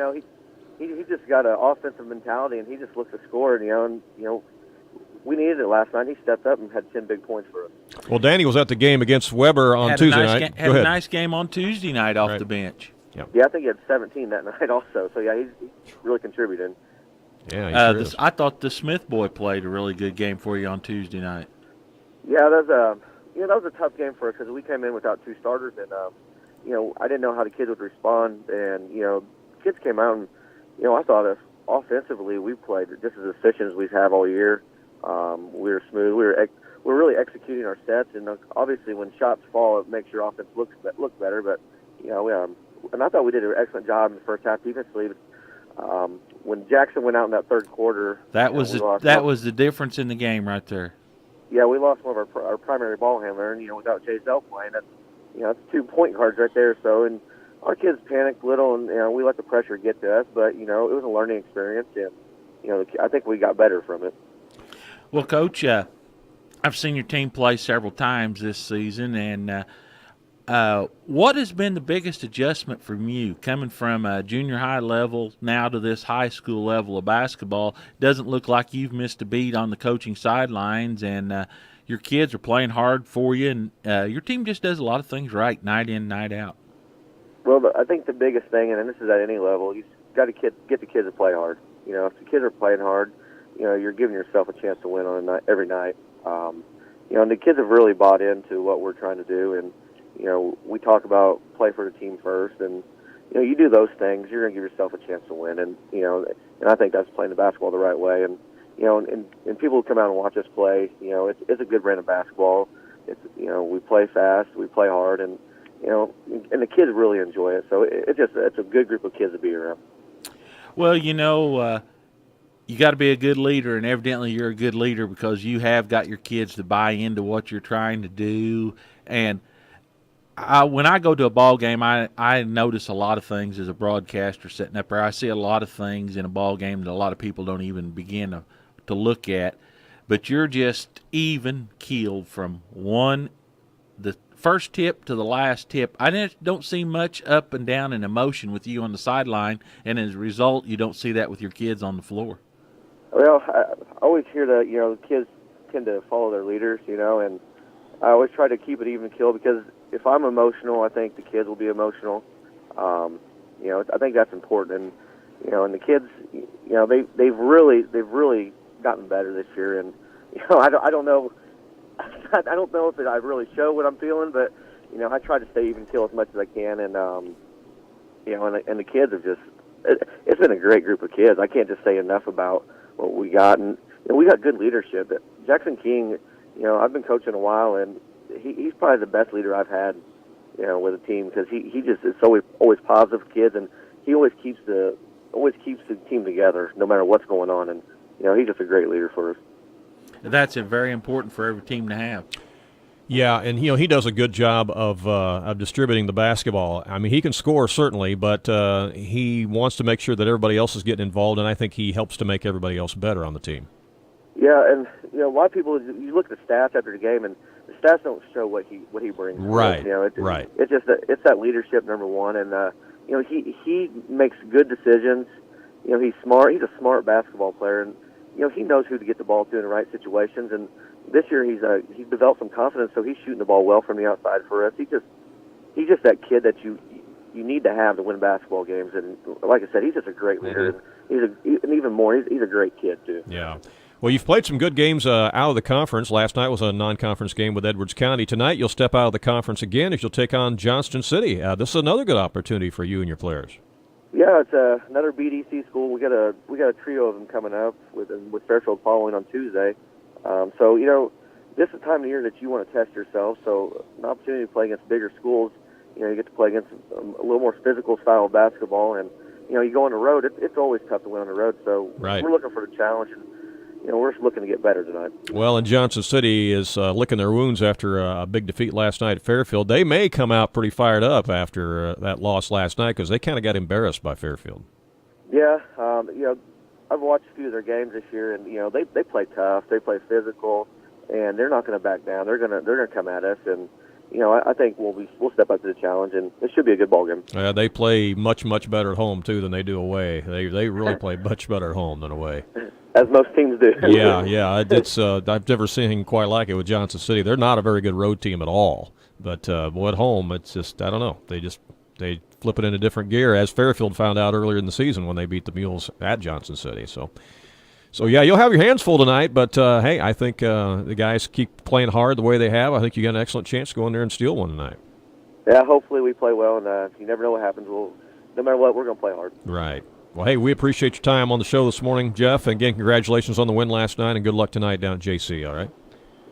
just got an offensive mentality, and he just looks to score. And we needed it last night. He stepped up and had 10 big points for us. Well, Danny was at the game against Weber on Tuesday night. Had a nice game on Tuesday night off the bench. Yeah, I think he had 17 that night also. So, yeah, he's really contributing. Yeah, I thought the Smith boy played a really good game for you on Tuesday night. Yeah, that was a tough game for us because we came in without 2 starters, and I didn't know how the kids would respond, and kids came out and I thought offensively we played just as efficient as we have all year. We were smooth. We're really executing our sets, and obviously when shots fall, it makes your offense look better. But and I thought we did an excellent job in the first half defensively. But, when Jackson went out in that third quarter, that was the difference in the game right there. Yeah, we lost one of our primary ball handler, and without Jay Zell playing, that's 2 point guards right there. So, and our kids panicked a little, and we let the pressure get to us. But it was a learning experience, and I think we got better from it. Well, Coach, I've seen your team play several times this season, and what has been the biggest adjustment from you coming from a junior high level now to this high school level of basketball? Doesn't look like you've missed a beat on the coaching sidelines, and your kids are playing hard for you, and your team just does a lot of things right, night in, night out. Well, I think the biggest thing, and this is at any level, you've got to get the kids to play hard. If the kids are playing hard, you're giving yourself a chance to win on a night, every night. And the kids have really bought into what we're trying to do, and we talk about play for the team first, and you do those things, you're going to give yourself a chance to win, and and I think that's playing the basketball the right way, and and people who come out and watch us play, it's a good brand of basketball. It's we play fast, we play hard, and and the kids really enjoy it. So it's a good group of kids to be around. Well, you got to be a good leader, and evidently you're a good leader because you have got your kids to buy into what you're trying to do. And when I go to a ball game, I notice a lot of things as a broadcaster sitting up there. I see a lot of things in a ball game that a lot of people don't even begin to look at. But you're just even keeled from the first tip to the last tip. I don't see much up and down in emotion with you on the sideline, and as a result, you don't see that with your kids on the floor. Well, I always hear that, the kids tend to follow their leaders, and I always try to keep it even keel because if I'm emotional, I think the kids will be emotional. I think that's important, and the kids, they've really gotten better this year, and I don't know if I really show what I'm feeling, but I try to stay even keel as much as I can, and and the kids have just it's been a great group of kids. I can't just say enough about what we got, and we got good leadership. Jackson King, I've been coaching a while, and he's probably the best leader I've had, with a team because he just is always positive with kids, and he always keeps the team together no matter what's going on, and he's just a great leader for us. That's very important for every team to have. Yeah, and he does a good job of distributing the basketball. I mean, he can score certainly, but he wants to make sure that everybody else is getting involved, and I think he helps to make everybody else better on the team. Yeah, and a lot of people, you look at the stats after the game, and the stats don't show what he brings. Right. Right. It's just it's that leadership, number one, and he makes good decisions. He's smart. He's a smart basketball player, and he knows who to get the ball to in the right situations. And this year he's developed some confidence, so he's shooting the ball well from the outside for us. He's just that kid that you need to have to win basketball games. And like I said, he's just a great leader. Mm-hmm. And even more, he's a great kid too. Yeah. Well, you've played some good games out of the conference. Last night was a non-conference game with Edwards County. Tonight you'll step out of the conference again as you'll take on Johnston City. This is another good opportunity for you and your players. Yeah, it's another BDC school. We got a trio of them coming up with Fairfield following on Tuesday. So this is the time of year that you want to test yourself. So an opportunity to play against bigger schools. You get to play against a little more physical style of basketball, and you go on the road. It's always tough to win on the road. So right. We're looking for the challenge, and we're just looking to get better tonight. Well, and Johnston City is licking their wounds after a big defeat last night at Fairfield. They may come out pretty fired up after that loss last night because they kind of got embarrassed by Fairfield. Yeah, I've watched a few of their games this year, and they play tough, they play physical, and they're not going to back down. They're going to come at us, and I think we'll step up to the challenge, and it should be a good ball game. They play much, much better at home, too, than they do away. They really play much better at home than away. As most teams do. Yeah. It's I've never seen anything quite like it with Johnson City. They're not a very good road team at all. But boy, at home, it's just, I don't know. They flip it into different gear, as Fairfield found out earlier in the season when they beat the Mules at Johnson City. So yeah, you'll have your hands full tonight, but hey, I think the guys keep playing hard the way they have. I think you got an excellent chance to go in there and steal one tonight. Yeah, hopefully we play well, and you never know what happens. No matter what, we're going to play hard. Right. Well, hey, we appreciate your time on the show this morning, Jeff, and again, congratulations on the win last night, and good luck tonight down at JC, all right?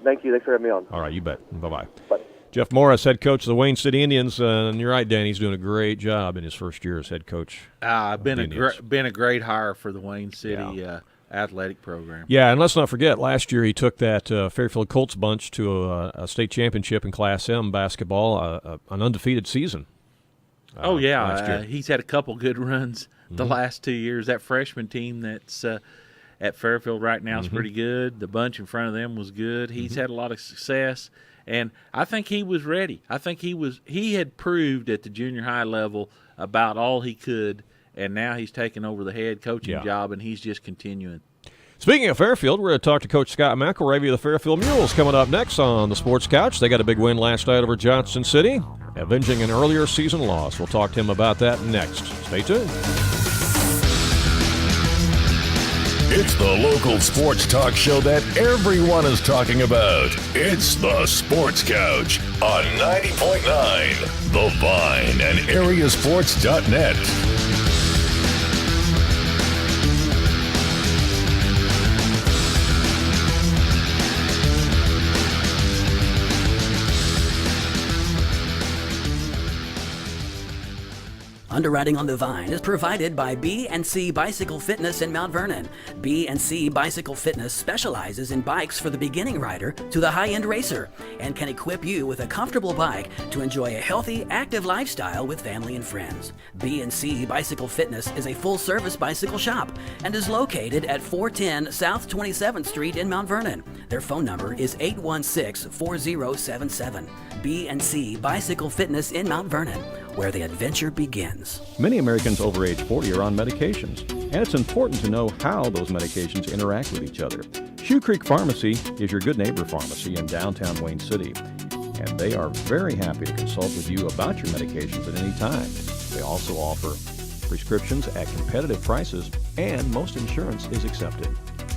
Thank you. Thanks for having me on. All right, you bet. Bye-bye. Bye. Jeff Morris, head coach of the Wayne City Indians, and you're right, Dan, he's doing a great job in his first year as head coach. Been a great hire for the Wayne City athletic program. Yeah, and let's not forget, last year he took that Fairfield Colts bunch to a state championship in Class M basketball, an undefeated season. Last year. He's had a couple good runs the last 2 years. That freshman team that's at Fairfield right now is pretty good. The bunch in front of them was good. He's had a lot of success. And I think he was ready. I think he had proved at the junior high level about all he could, and now he's taken over the head coaching job, and he's just continuing. Speaking of Fairfield, we're going to talk to Coach Scott McElravy of the Fairfield Mules coming up next on the Sports Couch. They got a big win last night over Johnson City, avenging an earlier season loss. We'll talk to him about that next. Stay tuned. It's the local sports talk show that everyone is talking about. It's the Sports Couch on 90.9 The Vine and AreaSports.net. Underwriting on the Vine is provided by B&C Bicycle Fitness in Mount Vernon. B&C Bicycle Fitness specializes in bikes for the beginning rider to the high-end racer and can equip you with a comfortable bike to enjoy a healthy, active lifestyle with family and friends. B&C Bicycle Fitness is a full-service bicycle shop and is located at 410 South 27th Street in Mount Vernon. Their phone number is 816-4077. B&C Bicycle Fitness in Mount Vernon, where the adventure begins. Many Americans over age 40 are on medications, and it's important to know how those medications interact with each other. Shoe Creek Pharmacy is your good neighbor pharmacy in downtown Wayne City, and they are very happy to consult with you about your medications at any time. They also offer prescriptions at competitive prices, and most insurance is accepted.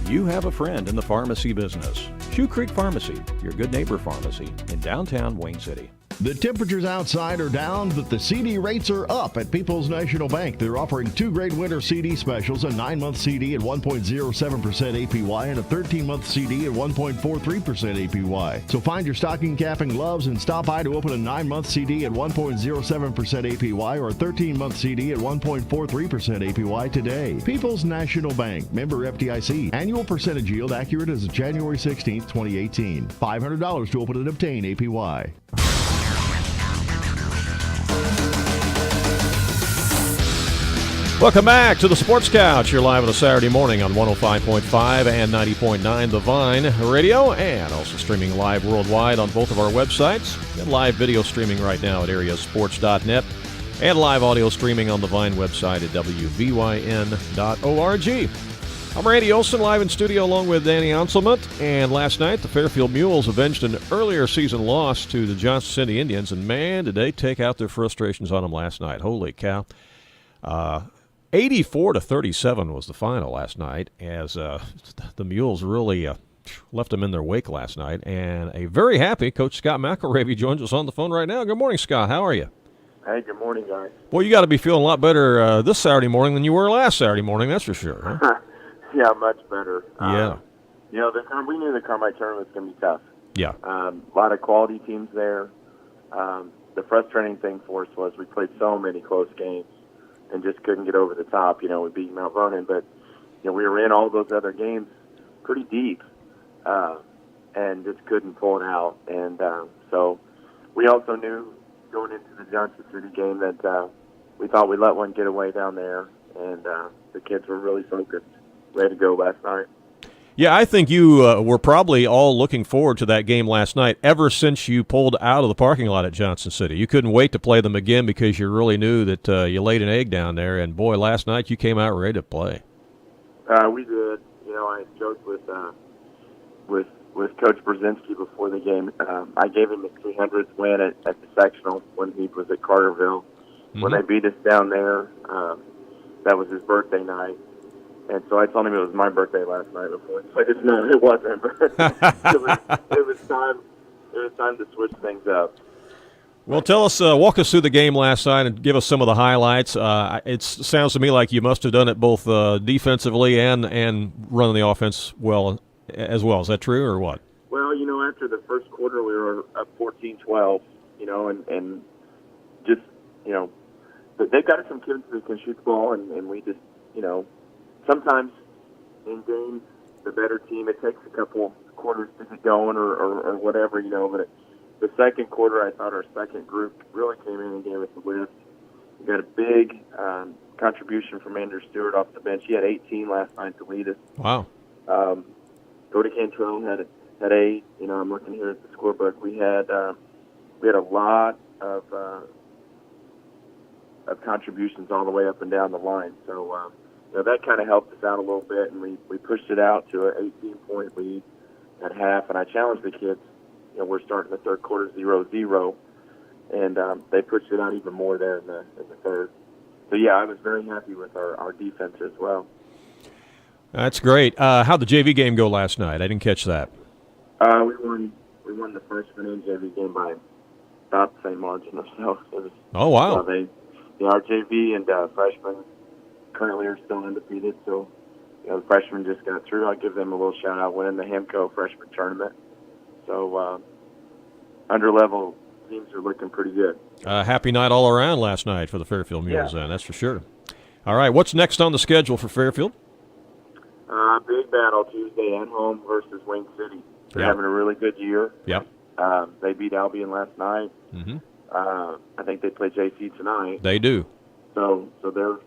You have a friend in the pharmacy business. Shoe Creek Pharmacy, your good neighbor pharmacy in downtown Wayne City. The temperatures outside are down, but the CD rates are up at People's National Bank. They're offering 2 great winter CD specials, a 9-month CD at 1.07% APY and a 13-month CD at 1.43% APY. So find your stocking cap and gloves and stop by to open a 9-month CD at 1.07% APY or a 13-month CD at 1.43% APY today. People's National Bank, member FDIC. Annual percentage yield accurate as of January 16, 2018. $500 to open and obtain APY. Welcome back to the Sports Couch. You're live on a Saturday morning on 105.5 and 90.9 The Vine Radio, and also streaming live worldwide on both of our websites. And live video streaming right now at AreaSports.net, and live audio streaming on the Vine website at WVYN.org. I'm Randy Olson, live in studio along with Danny Onselment. And last night, the Fairfield Mules avenged an earlier season loss to the Johnson City Indians, and man, did they take out their frustrations on them last night. Holy cow. 84-37 was the final last night, as the Mules really left them in their wake last night. And a very happy Coach Scott McElravy joins us on the phone right now. Good morning, Scott. How are you? Hey, good morning, guys. Boy, you got to be feeling a lot better this Saturday morning than you were last Saturday morning, that's for sure. Huh? Yeah, much better. Yeah. We knew the Carmike tournament was going to be tough. Yeah. A lot of quality teams there. The frustrating thing for us was we played so many close games and just couldn't get over the top. We beat Mount Vernon, but we were in all those other games pretty deep and just couldn't pull it out. And so we also knew going into the Johnson City game that we thought we let one get away down there, and the kids were really focused, ready to go last night. Yeah, I think you were probably all looking forward to that game last night ever since you pulled out of the parking lot at Johnson City. You couldn't wait to play them again because you really knew that you laid an egg down there. And, boy, last night you came out ready to play. We did. I joked with Coach Brzezinski before the game. I gave him a 300th win at the sectional when he was at Carterville. Mm-hmm. When they beat us down there, that was his birthday night. And so I told him it was my birthday last night before. So I just know it wasn't. it was time to switch things up. Well, walk us through the game last night and give us some of the highlights. It sounds to me like you must have done it both defensively and running the offense well as well. Is that true or what? Well, after the first quarter, we were up 14-12, and just, they've got some kids that can shoot the ball, and we just, sometimes in games, the better team, it takes a couple quarters to get going or whatever, but the second quarter, I thought our second group really came in and gave us a lift. We got a big contribution from Andrew Stewart off the bench. He had 18 last night to lead us. Wow. Cody Cantrell had 8. I'm looking here at the scorebook. We had a lot of contributions all the way up and down the line. So that kind of helped us out a little bit, and we pushed it out to an 18-point lead at half. And I challenged the kids. We're starting the third quarter 0-0, and they pushed it out even more there in the third. So, yeah, I was very happy with our defense as well. That's great. How'd the JV game go last night? I didn't catch that. We won the freshman and JV game by about the same margin or so. Oh, wow. Our JV and freshmen currently are still undefeated, so the freshmen just got through. I'll give them a little shout-out winning the Hamco freshman tournament. So under-level teams are looking pretty good. Happy night all around last night for the Fairfield Mules, then, that's for sure. All right, what's next on the schedule for Fairfield? Big battle Tuesday at home versus Wayne City. They're having a really good year. Yep. They beat Albion last night. Mm-hmm. I think they play JC tonight. They do. So they're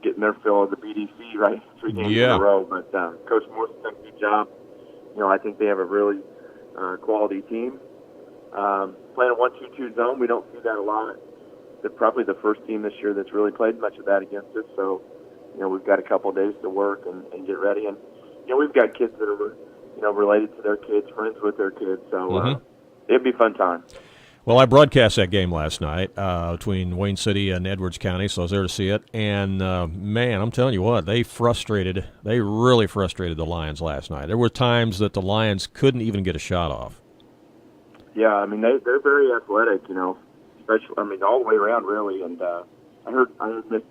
getting their fill of the BDC, right? 3 games in a row. But Coach Morse done a good job. I think they have a really quality team. Playing a 1-2-2 zone, we don't see that a lot. They're probably the first team this year that's really played much of that against us. So, we've got a couple of days to work and get ready. And, we've got kids that are, related to their kids, friends with their kids. So it'd be a fun time. Well, I broadcast that game last night between Wayne City and Edwards County, so I was there to see it. And, man, I'm telling you what, they really frustrated the Lions last night. There were times that the Lions couldn't even get a shot off. Yeah, I mean, they're very athletic, especially, all the way around, really. And I heard Miss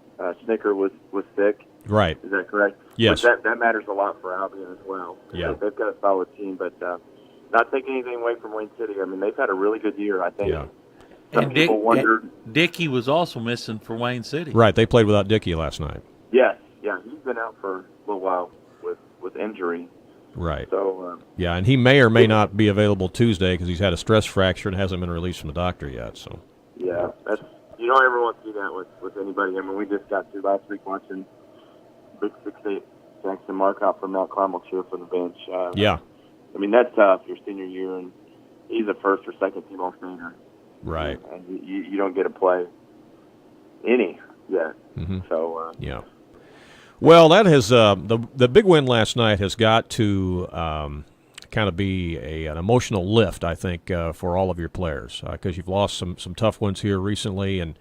Snicker was sick. Right. Is that correct? Yes. But that matters a lot for Albion as well. Yeah. They've got a solid team, but not taking anything away from Wayne City. I mean, they've had a really good year, I think. Yeah. Some people wondered. Dickey was also missing for Wayne City. Right. They played without Dickey last night. Yes. Yeah. He's been out for a little while with injury. Right. So. Yeah, and he may or may not be available Tuesday because he's had a stress fracture and hasn't been released from the doctor yet. So. Yeah, that's you don't ever want to see that with anybody. I mean, we just got through last week watching big 6'8" Jackson Markoff from Mount Carmel cheer from the bench. Yeah. I mean, that's tough. Your senior year, and he's a first or second team All-Stater. Right. And you don't get to play any yet. Mm-hmm. So. Yeah. Well, that has the big win last night has got to kind of be an emotional lift, I think, for all of your players because you've lost some tough ones here recently and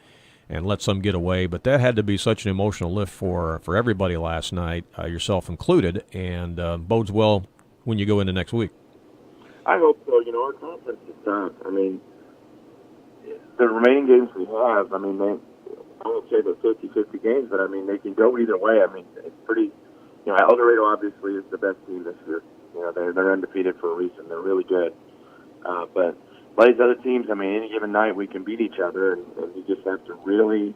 let some get away. But that had to be such an emotional lift for everybody last night, yourself included, and bodes well when you go into next week. I hope so. Our conference is tough. I mean, the remaining games we have, I mean, I won't say they're 50-50 games, but, I mean, they can go either way. I mean, it's pretty El Dorado obviously is the best team this year. They're undefeated for a reason. They're really good. But these other teams, I mean, any given night we can beat each other, and you just have to really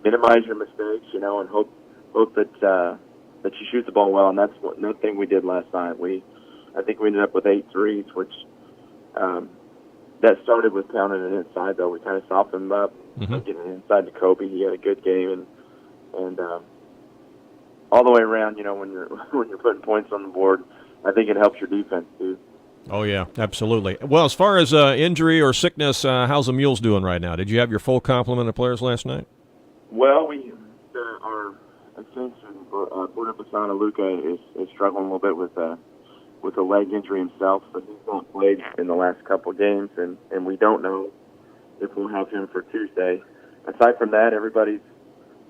minimize your mistakes, and hope that you shoot the ball well. And that's another thing we did last night. I think we ended up with 8 threes, which that started with pounding it inside, though. We kind of softened them up, getting it inside to Kobe. He had a good game, and all the way around, when you're putting points on the board, I think it helps your defense too. Oh, yeah, absolutely. Well, as far as injury or sickness, how's the Mules doing right now? Did you have your full complement of players last night? Well, our extension, Burnapasana Luca is struggling a little bit with a leg injury himself, so he's not played in the last couple of games, and we don't know if we'll have him for Tuesday. Aside from that, everybody's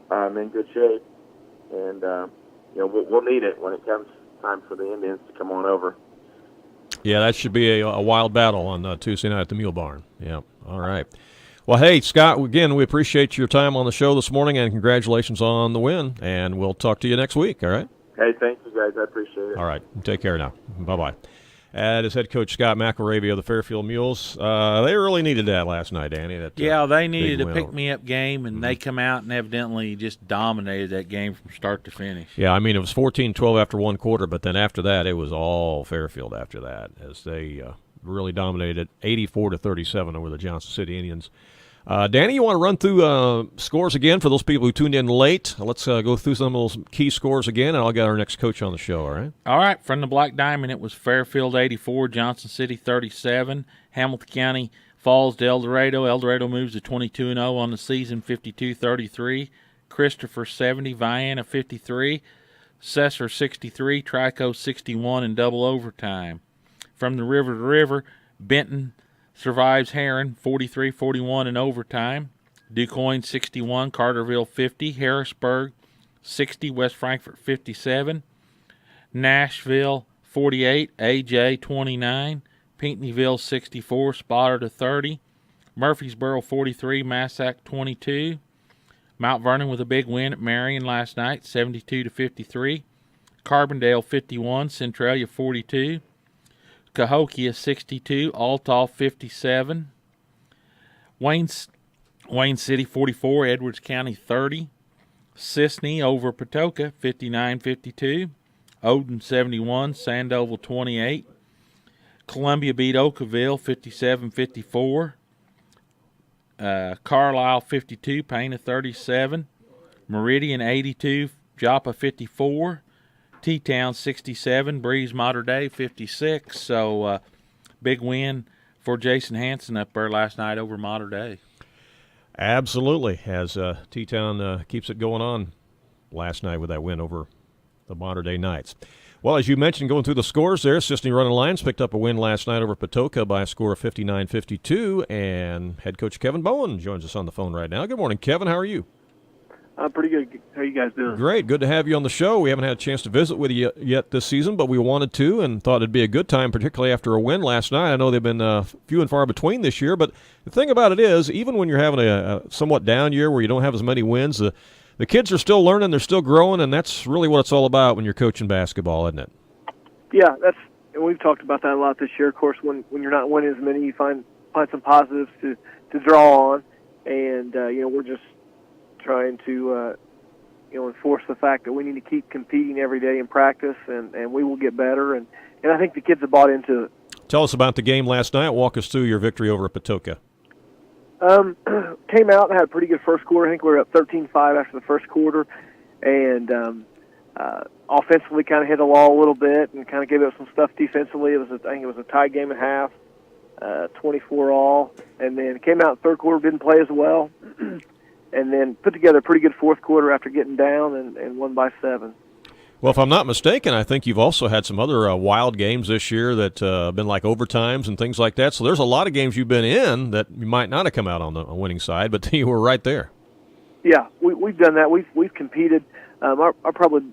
in good shape, and we'll need it when it comes time for the Indians to come on over. Yeah, that should be a wild battle on Tuesday night at the Mule Barn. Yeah, all right. Well, hey, Scott, again, we appreciate your time on the show this morning, and congratulations on the win, and we'll talk to you next week, all right? Hey, thank you, guys. I appreciate it. All right. Take care now. Bye-bye. That is head coach Scott McElravy of the Fairfield Mules. They really needed that last night, Danny. They needed a pick-me-up game, and they come out and evidently just dominated that game from start to finish. Yeah, I mean, it was 14-12 after one quarter, but then after that, it was all Fairfield after that, as they really dominated 84-37 over the Johnson City Indians. Danny, you want to run through scores again for those people who tuned in late? Let's go through some of those key scores again, and I'll get our next coach on the show, all right? All right, from the Black Diamond, it was Fairfield 84, Johnson City 37, Hamilton County falls to El Dorado. El Dorado moves to 22-0 on the season, 52-33. Christopher 70, Vienna 53, Cesar 63, Trico 61 in double overtime. From the river to river, Benton survives Heron 43-41 in overtime. DuQuoin 61, Carterville 50, Harrisburg 60, West Frankfort 57, Nashville 48, AJ 29, Pinckneyville 64, Sparta 30, Murfreesboro 43, Massac 22, Mount Vernon with a big win at Marion last night 72-53, Carbondale 51, Centralia 42, Cahokia 62, Altall 57, Wayne City 44, Edwards County 30, Cisne over Patoka 59-52, Odin 71, Sandoval 28, Columbia beat Oakville 57-54, Carlisle 52, Pana 37, Meridian 82, Joppa 54, T-Town 67, Breeze Mater Dei 56. So big win for Jason Hansen up there last night over Mater Dei. Absolutely, as T-Town keeps it going on last night with that win over the Mater Dei Knights. Well, as you mentioned, going through the scores there, Cisne Running Lions picked up a win last night over Patoka by a score of 59-52, and head coach Kevin Bowen joins us on the phone right now. Good morning, Kevin. How are you? I'm pretty good. How you guys doing? Great. Good to have you on the show. We haven't had a chance to visit with you yet this season, but we wanted to and thought it'd be a good time, particularly after a win last night. I know they've been few and far between this year, but the thing about it is, even when you're having a somewhat down year where you don't have as many wins, the kids are still learning, they're still growing, and that's really what it's all about when you're coaching basketball, isn't it? Yeah, and we've talked about that a lot this year. Of course, when you're not winning as many, you find some positives to draw on, and we're just trying to enforce the fact that we need to keep competing every day in practice, and we will get better. And I think the kids have bought into it. Tell us about the game last night. Walk us through your victory over Patoka. Came out and had a pretty good first quarter. I think we were up 13-5 after the first quarter, and offensively kind of hit a wall a little bit and kind of gave up some stuff defensively. I think it was a tie game at half, 24-all, and then came out in the third quarter, didn't play as well. And then put together a pretty good fourth quarter after getting down and won by 7. Well, if I'm not mistaken, I think you've also had some other wild games this year that have been like overtimes and things like that. So there's a lot of games you've been in that you might not have come out on the winning side, but you were right there. Yeah, we've done that. We've competed. Our probably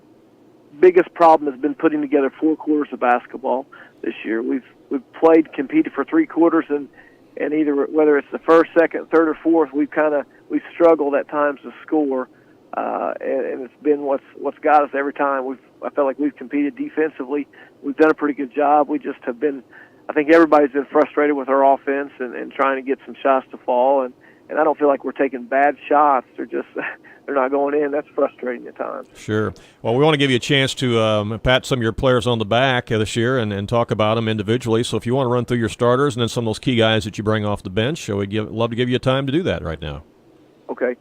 biggest problem has been putting together 4 quarters of basketball this year. We've competed for 3 quarters, and either whether it's the first, second, third, or fourth, we've struggled at times to score, and it's been what's got us every time. I felt like we've competed defensively. We've done a pretty good job. We just have been. I think everybody's been frustrated with our offense and trying to get some shots to fall, and I don't feel like we're taking bad shots. They're not going in. That's frustrating at times. Say Well, we want to give you a chance to pat some of your players on the back this year and talk about them individually. So if you want to run through your starters and then some of those key guys that you bring off the bench, we'd love to give you time to do that right now. Okay.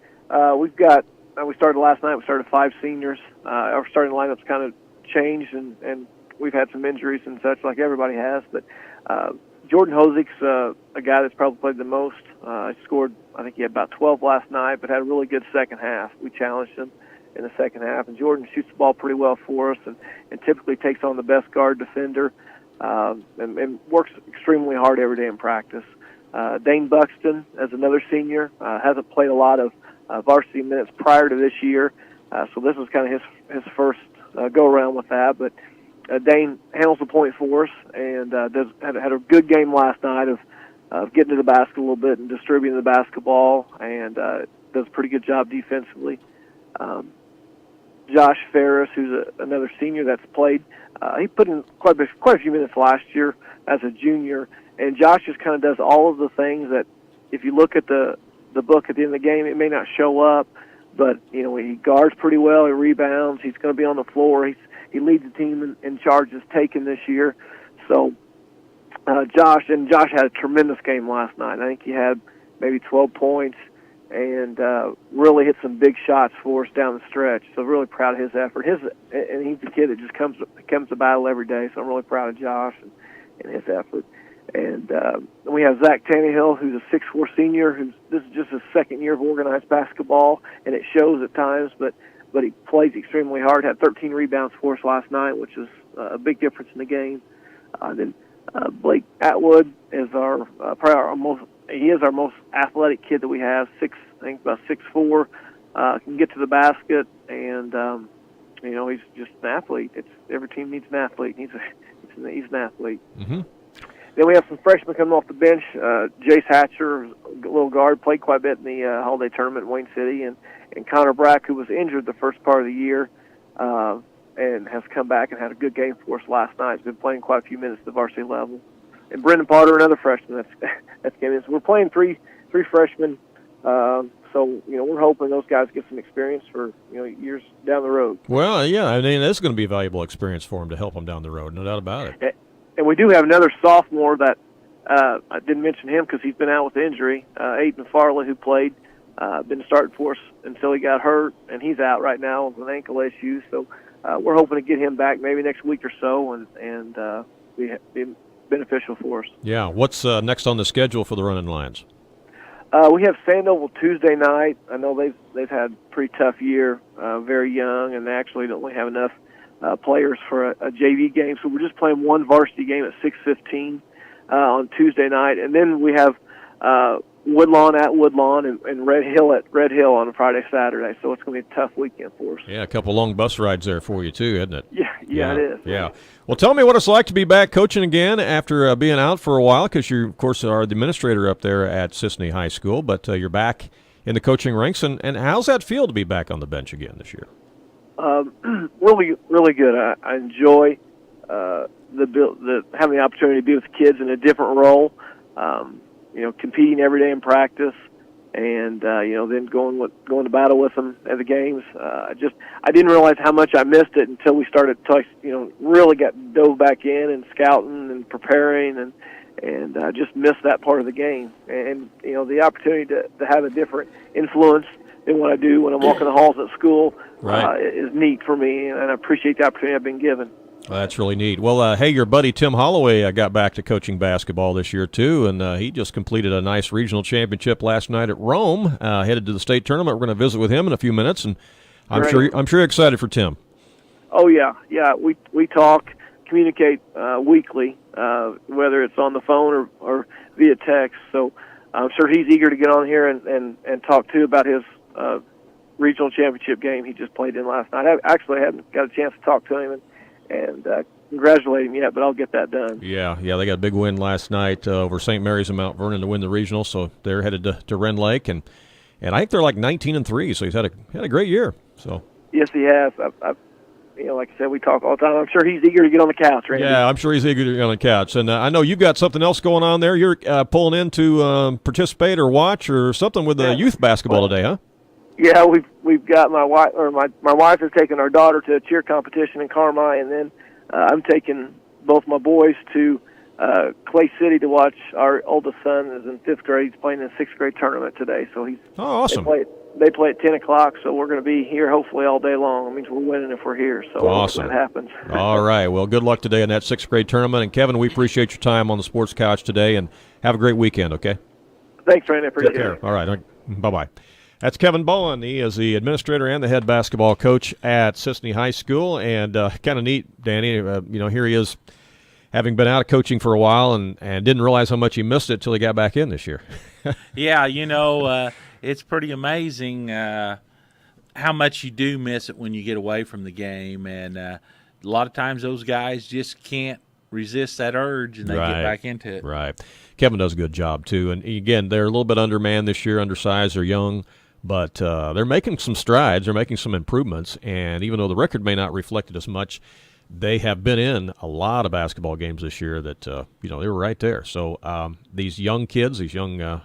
We started last night. We started 5 seniors. Our starting lineup's kind of changed, and we've had some injuries and such, like everybody has. But Jordan Hozik's a guy that's probably played the most. He scored, I think he had about 12 last night, but had a really good second half. We challenged him in the second half, and Jordan shoots the ball pretty well for us, and typically takes on the best guard defender, and works extremely hard every day in practice. Dane Buxton, as another senior, hasn't played a lot of varsity minutes prior to this year, so this was kind of his first go-around with that, but Dane handles the point for us, and had a good game last night of getting to the basket a little bit and distributing the basketball, and does a pretty good job defensively. Josh Ferris, who's another senior that's played, he put in quite a few minutes last year as a junior, and Josh just kind of does all of the things that, if you look at the book at the end of the game, it may not show up, but he guards pretty well, he rebounds, he's going to be on the floor, he leads the team in charges taken this year. So Josh had a tremendous game last night. I think he had maybe 12 points and really hit some big shots for us down the stretch. So really proud of his effort. And he's a kid that just comes to battle every day. So I'm really proud of Josh and his effort. And we have Zach Tannehill, who's a 6'4" senior. This is just his second year of organized basketball, and it shows at times. But he plays extremely hard. Had 13 rebounds for us last night, which is a big difference in the game. Then Blake Atwood is probably our most athletic kid that we have. I think about 6'4", can get to the basket, and he's just an athlete. Every team needs an athlete. He's an athlete. Mm-hmm. Then we have some freshmen coming off the bench. Jace Hatcher, little guard, played quite a bit in the holiday tournament in Wayne City, and Connor Brack, who was injured the first part of the year, and has come back and had a good game for us last night. He's been playing quite a few minutes at the varsity level. And Brendan Potter, another freshman that's came in. So we're playing three freshmen. So we're hoping those guys get some experience for years down the road. Well, yeah, I mean this is going to be a valuable experience for them to help them down the road, no doubt about it. And we do have another sophomore that I didn't mention him because he's been out with injury. Aiden Farley, who played, been starting for us until he got hurt, and he's out right now with an ankle issue. So we're hoping to get him back maybe next week or so, and be beneficial for us. Yeah. What's next on the schedule for the Running Lions? We have Sandoval Tuesday night. I know they've had a pretty tough year, very young, and they actually don't really have enough players for a JV game. So we're just playing one varsity game at 6:15 on Tuesday night, and then we have Woodlawn at Woodlawn and Red Hill at Red Hill on a Friday, Saturday. So it's going to be a tough weekend for us. Yeah, a couple long bus rides there for you too, isn't it? Yeah, it is. Yeah. Well, tell me what it's like to be back coaching again after being out for a while, because you, of course, are the administrator up there at Cisne High School, but you're back in the coaching ranks. And how's that feel to be back on the bench again this year? Really, really good. I enjoy having the opportunity to be with kids in a different role. Competing every day in practice, and then going to battle with them at the games. I didn't realize how much I missed it until we started really got dove back in and scouting and preparing, and I just missed that part of the game. And the opportunity to have a different influence than what I do when I'm walking the halls at school is neat for me, and I appreciate the opportunity I've been given. Well, that's really neat. Well, hey, your buddy Tim Holloway got back to coaching basketball this year too, and he just completed a nice regional championship last night at Rome. Headed to the state tournament. We're going to visit with him in a few minutes, and I'm sure you're excited for Tim. Oh yeah. We talk, communicate weekly, whether it's on the phone or via text. So I'm sure he's eager to get on here and talk too about his regional championship game he just played in last night. I actually haven't got a chance to talk to him and congratulate him yet, but I'll get that done. Yeah, they got a big win last night over St. Mary's and Mount Vernon to win the regional, so they're headed to Wren Lake, and I think they're like 19-3, so he's had a great year. So yes, he has. Like I said, we talk all the time. I'm sure he's eager to get on the couch, Randy. Yeah, I'm sure he's eager to get on the couch, and I know you've got something else going on there. You're pulling in to participate or watch or something with youth basketball today, huh? Yeah, we've got my wife has taken our daughter to a cheer competition in Carmi, and then I'm taking both my boys to Clay City to watch our oldest son is in 5th grade. He's playing in the 6th grade tournament today. So he's awesome. They play at 10 o'clock, so we're going to be here hopefully all day long. That means we're winning if we're here. So awesome. that happens. All right. Well, good luck today in that 6th grade tournament. And, Kevin, we appreciate your time on the Sports Couch today, and have a great weekend, okay? Thanks, Randy. I appreciate it. All right. Bye-bye. That's Kevin Bowen. He is the administrator and the head basketball coach at Cisne High School. And kind of neat, Danny, here he is having been out of coaching for a while and didn't realize how much he missed it until he got back in this year. Yeah, it's pretty amazing how much you do miss it when you get away from the game. And a lot of times those guys just can't resist that urge, and they get back into it. Right. Kevin does a good job, too. And, again, they're a little bit undermanned this year, undersized, they're young, but they're making some strides. They're making some improvements. And even though the record may not reflect it as much, they have been in a lot of basketball games this year that, they were right there. So these young kids, these young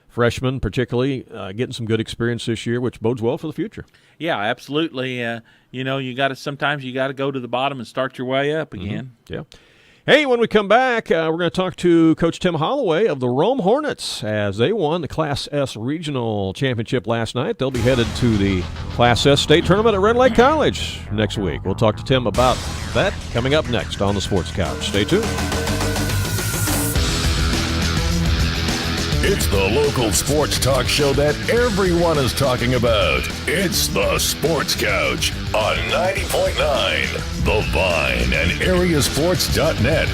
freshmen particularly, getting some good experience this year, which bodes well for the future. Yeah, absolutely. Sometimes you got to go to the bottom and start your way up again. Mm-hmm. Yeah. Hey, when we come back, we're going to talk to Coach Tim Holloway of the Rome Hornets as they won the Class S Regional Championship last night. They'll be headed to the Class S State Tournament at Red Lake College next week. We'll talk to Tim about that coming up next on the Sports Couch. Stay tuned. It's the local sports talk show that everyone is talking about. It's the Sports Couch on 90.9 The Vine and AreaSports.net.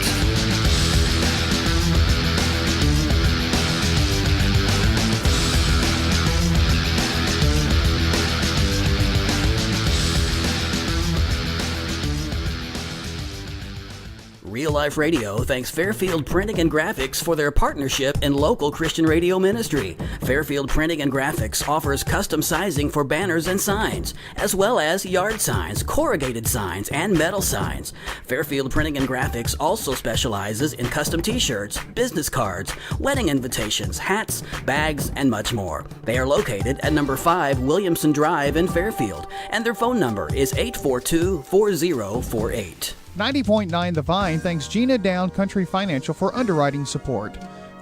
Real Life Radio thanks Fairfield Printing and Graphics for their partnership in local Christian radio ministry. Fairfield Printing and Graphics offers custom sizing for banners and signs, as well as yard signs, corrugated signs, and metal signs. Fairfield Printing and Graphics also specializes in custom t-shirts, business cards, wedding invitations, hats, bags, and much more. They are located at number 5 Williamson Drive in Fairfield, and their phone number is 842-4048. 90.9 The Vine thanks Gina Down Country Financial for underwriting support.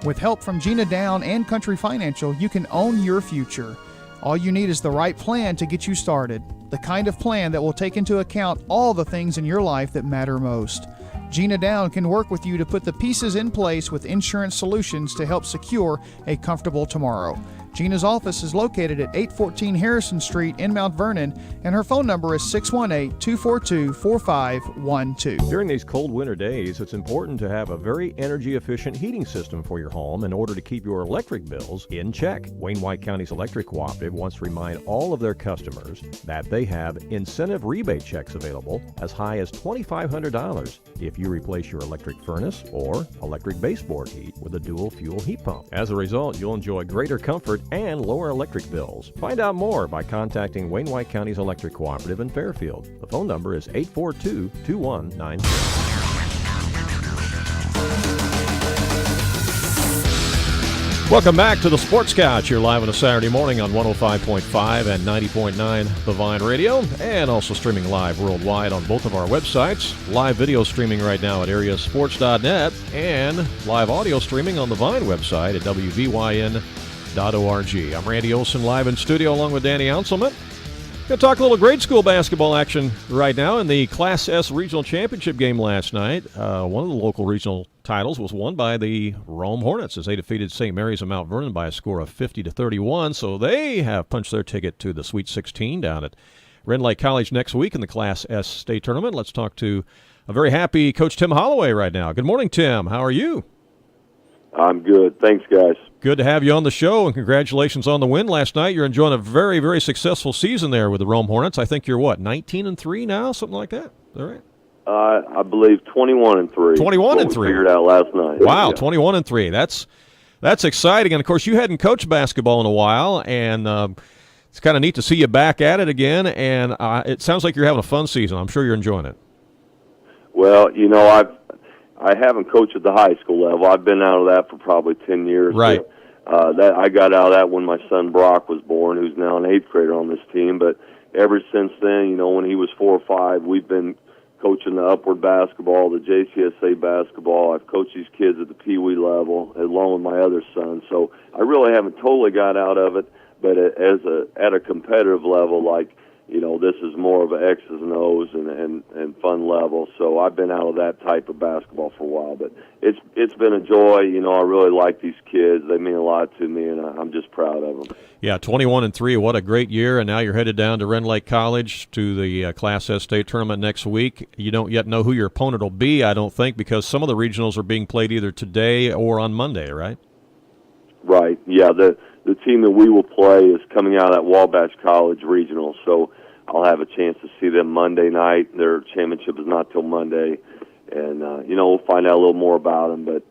With help from Gina Down and Country Financial, you can own your future. All you need is the right plan to get you started, the kind of plan that will take into account all the things in your life that matter most. Gina Down can work with you to put the pieces in place with insurance solutions to help secure a comfortable tomorrow. Gina's office is located at 814 Harrison Street in Mount Vernon, and her phone number is 618-242-4512. During these cold winter days, it's important to have a very energy-efficient heating system for your home in order to keep your electric bills in check. Wayne White County's Electric Cooperative wants to remind all of their customers that they have incentive rebate checks available as high as $2,500 if you replace your electric furnace or electric baseboard heat with a dual fuel heat pump. As a result, you'll enjoy greater comfort and lower electric bills. Find out more by contacting Wayne White County's Electric Cooperative in Fairfield. The phone number is 842-2196. Welcome back to the Sports Couch. You're live on a Saturday morning on 105.5 and 90.9 The Vine Radio, and also streaming live worldwide on both of our websites. Live video streaming right now at AreaSports.net, and live audio streaming on the Vine website at WVYN.org. I'm Randy Olson, live in studio along with Danny Ounselman. Going to talk a little grade school basketball action right now in the Class S Regional Championship game last night. One of the local regional titles was won by the Rome Hornets as they defeated St. Mary's of Mount Vernon by a score of 50-31. So they have punched their ticket to the Sweet 16 down at Red Lake College next week in the Class S State Tournament. Let's talk to a very happy Coach Tim Holloway right now. Good morning, Tim. How are you? I'm good. Thanks, guys. Good to have you on the show, and congratulations on the win last night. You're enjoying a very, very successful season there with the Rome Hornets. I think you're, 19-3 now, something like that? Is that right? I believe 21-3. 21-3. Figured out last night. Wow, yeah. 21-3. That's exciting. And, of course, you hadn't coached basketball in a while, and it's kind of neat to see you back at it again. And it sounds like you're having a fun season. I'm sure you're enjoying it. Well, I haven't coached at the high school level. I've been out of that for probably 10 years. Right. That I got out of that when my son Brock was born, who's now an 8th grader on this team. But ever since then, when he was 4 or 5, we've been coaching the upward basketball, the JCSA basketball. I've coached these kids at the Pee Wee level, along with my other son. So I really haven't totally got out of it, but at a competitive level, like, this is more of an X's and O's and fun level. So I've been out of that type of basketball for a while, but it's been a joy. I really like these kids. They mean a lot to me, and I'm just proud of them. Yeah, 21-3. What a great year! And now you're headed down to Rend Lake College to the Class S state tournament next week. You don't yet know who your opponent will be, I don't think, because some of the regionals are being played either today or on Monday, right? Right. Yeah. The team that we will play is coming out of that Wabash College regional, so I'll have a chance to see them Monday night. Their championship is not till Monday, and we'll find out a little more about them. But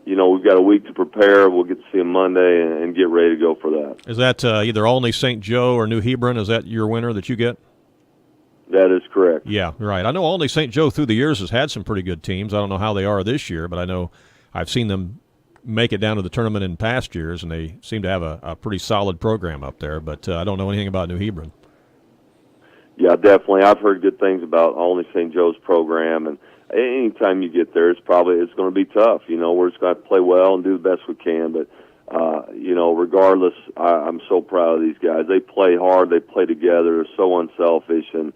we've got a week to prepare. We'll get to see them Monday and get ready to go for that. Is that either Olney St. Joe or New Hebron? Is that your winner that you get? That is correct. Yeah, right. I know Olney St. Joe through the years has had some pretty good teams. I don't know how they are this year, but I know I've seen them make it down to the tournament in past years, and they seem to have a pretty solid program up there. But I don't know anything about New Hebron. Yeah, definitely. I've heard good things about Olney St. Joe's program, and anytime you get there, it's going to be tough. We're just going to play well and do the best we can. But regardless, I'm so proud of these guys. They play hard. They play together. They're so unselfish and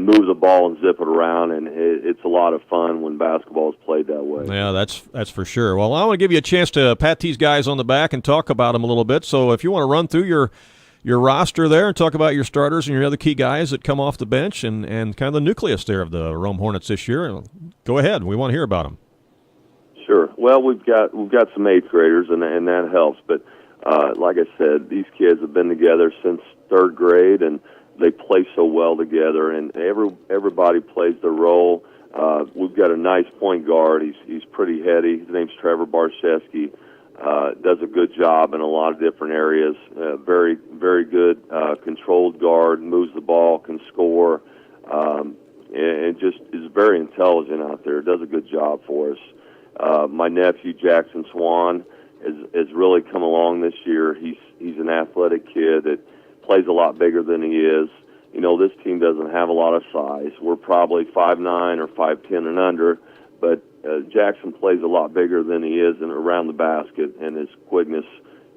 move the ball and zip it around, and it's a lot of fun when basketball is played that way. Yeah, that's for sure. Well, I want to give you a chance to pat these guys on the back and talk about them a little bit. So if you want to run through your roster there and talk about your starters and your other key guys that come off the bench and kind of the nucleus there of the Rome Hornets this year, go ahead. We want to hear about them. Sure. Well, we've got some 8th graders, and that helps. But like I said, these kids have been together since 3rd grade, and they play so well together, and everybody plays their role. We've got a nice point guard. He's pretty heady. His name's Trevor Barszewski. Does a good job in a lot of different areas. Very, very good controlled guard, moves the ball, can score, and just is very intelligent out there. Does a good job for us. My nephew, Jackson Swan, has really come along this year. He's an athletic kid that plays a lot bigger than he is. This team doesn't have a lot of size. We're probably 5'9" or 5'10" and under, but Jackson plays a lot bigger than he is and around the basket, and his quickness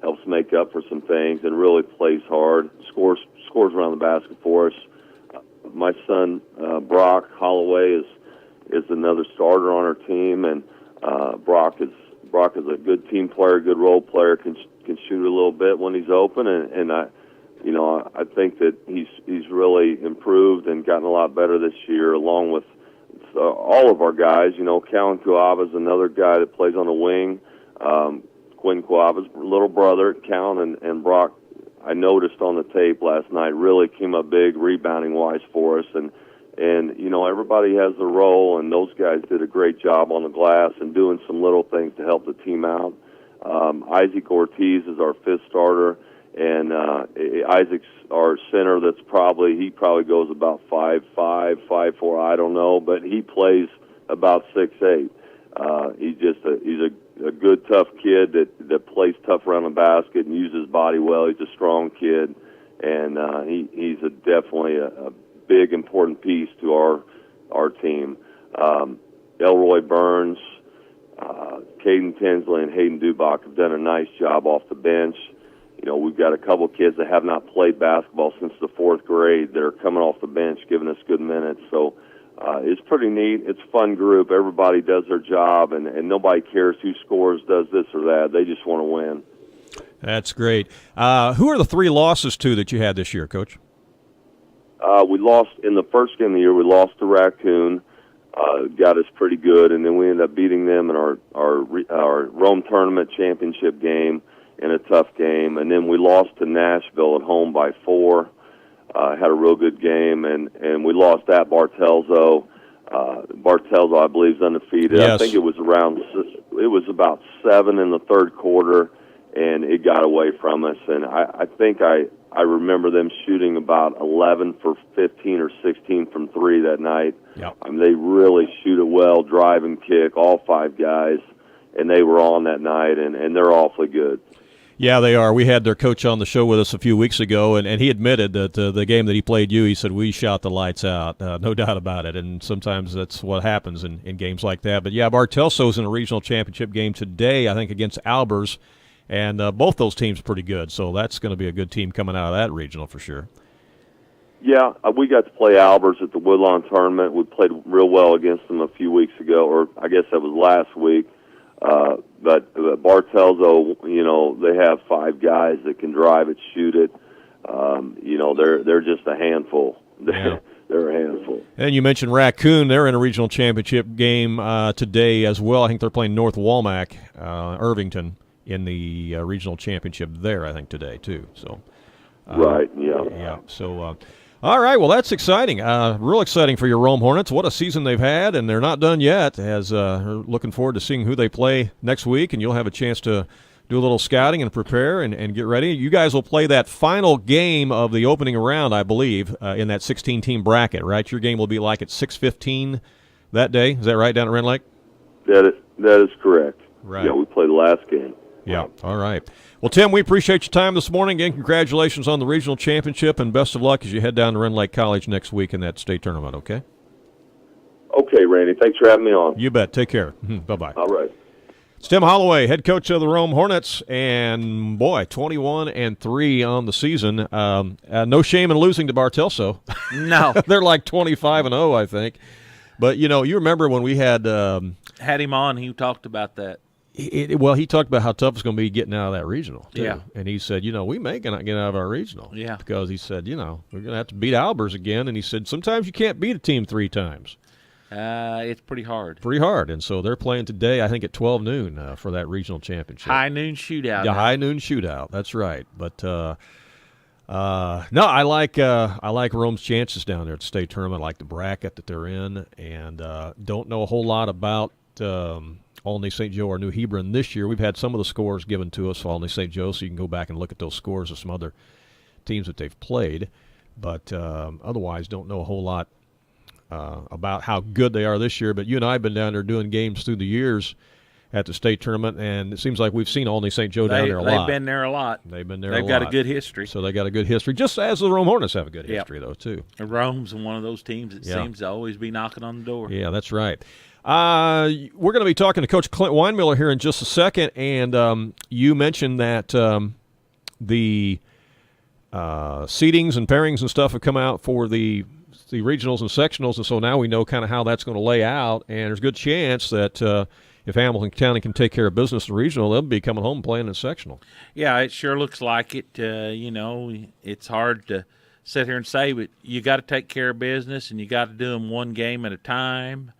helps make up for some things and really plays hard, scores around the basket for us. My son, Brock Holloway, is another starter on our team, and Brock is a good team player, good role player, can shoot a little bit when he's open, and I think that he's really improved and gotten a lot better this year, along with all of our guys. Callan Kuava's another guy that plays on the wing. Quinn Kuava's little brother, Callan, and Brock, I noticed on the tape last night, really came up big rebounding-wise for us. And everybody has their role, and those guys did a great job on the glass and doing some little things to help the team out. Isaac Ortiz is our 5th starter. And Isaac's our center. He probably goes about 5'5", 5'4", I don't know, but he plays about 6'8". He's a good, tough kid that plays tough around the basket and uses his body well. He's a strong kid, and he's definitely a big, important piece to our team. Elroy Burns, Caden Tinsley, and Hayden Dubach have done a nice job off the bench. We've got a couple of kids that have not played basketball since the 4th grade that are coming off the bench, giving us good minutes. So it's pretty neat. It's a fun group. Everybody does their job, and nobody cares who scores, does this or that. They just want to win. That's great. Who are the 3 losses to that you had this year, Coach? We lost in the first game of the year. We lost to Raccoon. Got us pretty good, and then we ended up beating them in our Rome tournament championship game in a tough game, and then we lost to Nashville at home by 4. Had a real good game, and we lost at Bartelzo. Bartelzo, I believe, is undefeated. Yes. I think it was about 7 in the 3rd quarter, and it got away from us. And I think I remember them shooting about 11 for 15 or 16 from 3 that night. Yep. They really shoot it well, drive and kick, all 5 guys, and they were on that night, and they're awfully good. Yeah, they are. We had their coach on the show with us a few weeks ago, and he admitted that the game that he played you, he said, we shot the lights out, no doubt about it. And sometimes that's what happens in games like that. But, yeah, Bartelso's in a regional championship game today, I think, against Albers, and both those teams pretty good. So that's going to be a good team coming out of that regional for sure. Yeah, we got to play Albers at the Woodlawn tournament. We played real well against them a few weeks ago, or I guess that was last week. But Bartelso, they have 5 guys that can drive it, shoot it. They're just a handful. Yeah. They're a handful. And you mentioned Raccoon. They're in a regional championship game today as well. I think they're playing North Walmack, Irvington, in the regional championship there, I think, today, too. So, right, yeah. Yeah, so... all right, well, that's exciting. Real exciting for your Rome Hornets. What a season they've had, and they're not done yet. Looking forward to seeing who they play next week, and you'll have a chance to do a little scouting and prepare and get ready. You guys will play that final game of the opening round, I believe, in that 16-team bracket, right? Your game will be like at 6:15 that day. Is that right, down at Rend Lake? That is correct. Right. Yeah, we played the last game. Yeah, all right. Well, Tim, we appreciate your time this morning. Again, congratulations on the regional championship, and best of luck as you head down to Rend Lake College next week in that state tournament, okay? Okay, Randy. Thanks for having me on. You bet. Take care. Bye-bye. All right. It's Tim Holloway, head coach of the Rome Hornets, and, boy, 21-3 on the season. No shame in losing to Bartelso. No. They're like 25-0, I think. But, you remember when we had him on, he talked about that. He talked about how tough it's going to be getting out of that regional, too. Yeah. And he said, we may not get out of our regional. Yeah. Because he said, we're going to have to beat Albers again. And he said, sometimes you can't beat a team 3 times. It's pretty hard. Pretty hard. And so they're playing today, I think, at 12 noon for that regional championship. High noon shootout. Yeah, high noon shootout. That's right. But, no, I like Rome's chances down there at the state tournament. I like the bracket that they're in. And don't know a whole lot about Olney St. Joe or New Hebron this year. We've had some of the scores given to us for Olney St. Joe, so you can go back and look at those scores of some other teams that they've played. But otherwise, don't know a whole lot about how good they are this year. But you and I have been down there doing games through the years at the state tournament, and it seems like we've seen Olney St. Joe down there a lot. They've been there a lot. They've been there They've a got lot. a good history. So they got a good history, just as the Rome Hornets have a good history, though, too. And Rome's one of those teams that seems to always be knocking on the door. Yeah, that's right. We're going to be talking to Coach Clint Winemiller here in just a second, and you mentioned that the seedings and pairings and stuff have come out for the regionals and sectionals, and so now we know kind of how that's going to lay out, and there's a good chance that if Hamilton County can take care of business in regional, they'll be coming home playing in sectional. Yeah, it sure looks like it. It's hard to sit here and say, but you got to take care of business, and you got to do them one game at a time.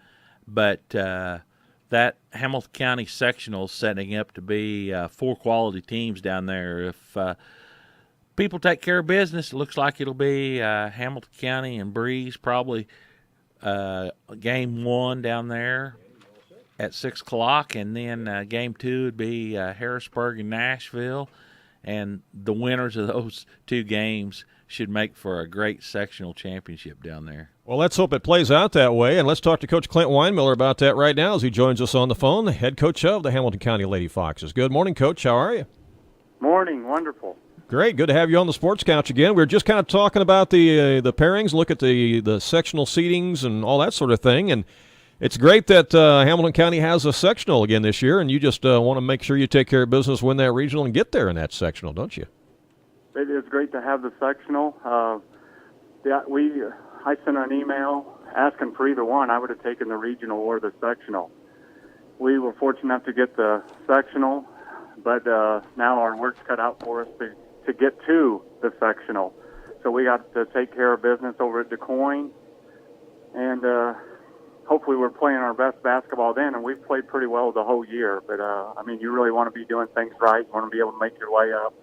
But that Hamilton County sectional is setting up to be 4 quality teams down there. If people take care of business, it looks like it'll be Hamilton County and Breeze probably game 1 down there at 6 o'clock, and then game 2 would be Harrisburg and Nashville. And the winners of those 2 games should make for a great sectional championship down there. Well, let's hope it plays out that way, and let's talk to Coach Clint Winemiller about that right now as he joins us on the phone, the head coach of the Hamilton County Lady Foxes. Good morning, Coach. How are you? Morning. Wonderful. Great. Good to have you on the Sports Couch again. We were just kind of talking about the pairings, look at the sectional seedings and all that sort of thing, and it's great that Hamilton County has a sectional again this year, and you just want to make sure you take care of business, win that regional, and get there in that sectional, don't you? It is great to have the sectional. I sent an email asking for either one. I would have taken the regional or the sectional. We were fortunate enough to get the sectional, but now our work's cut out for us to get to the sectional. So we got to take care of business over at DuQuoin, and hopefully we're playing our best basketball then, and we've played pretty well the whole year. But, you really want to be doing things right. You want to be able to make your way up.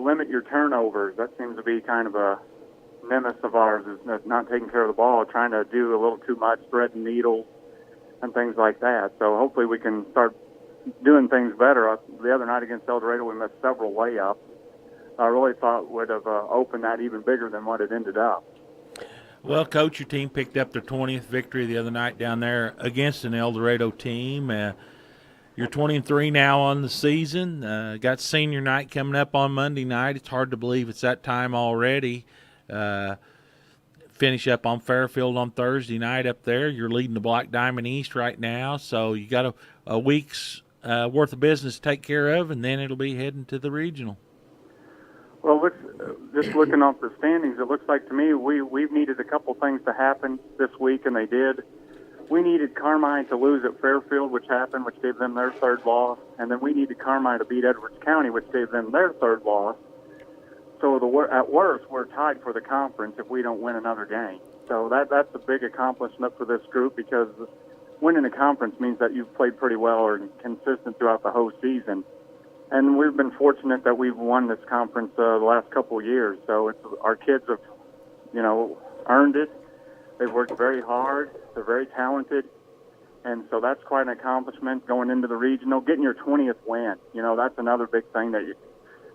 Limit your turnovers. That seems to be kind of a nemesis of ours, is not taking care of the ball, trying to do a little too much, threading needles and things like that. So hopefully we can start doing things better. The other night against El Dorado, we missed several layups. I really thought would have opened that even bigger than what it ended up. Well, Coach, your team picked up their 20th victory the other night down there against an El Dorado team. Your You're 20-3 now on the season. Got senior night coming up on Monday night. It's hard to believe it's that time already. Finish up on Fairfield on Thursday night up there. You're leading the Black Diamond East right now, so you got a week's worth of business to take care of, and then it'll be heading to the regional. Well, just looking off the standings, it looks like to me we've needed a couple things to happen this week, and they did. We needed Carmine to lose at Fairfield, which happened, which gave them their third loss, and then we needed Carmine to beat Edwards County, which gave them their third loss. So at worst, we're tied for the conference if we don't win another game. So that's a big accomplishment for this group, because winning a conference means that you've played pretty well or consistent throughout the whole season. And we've been fortunate that we've won this conference the last couple of years. So our kids have, earned it. They've worked very hard. They're very talented. And so that's quite an accomplishment going into the regional. Getting your 20th win, that's another big thing that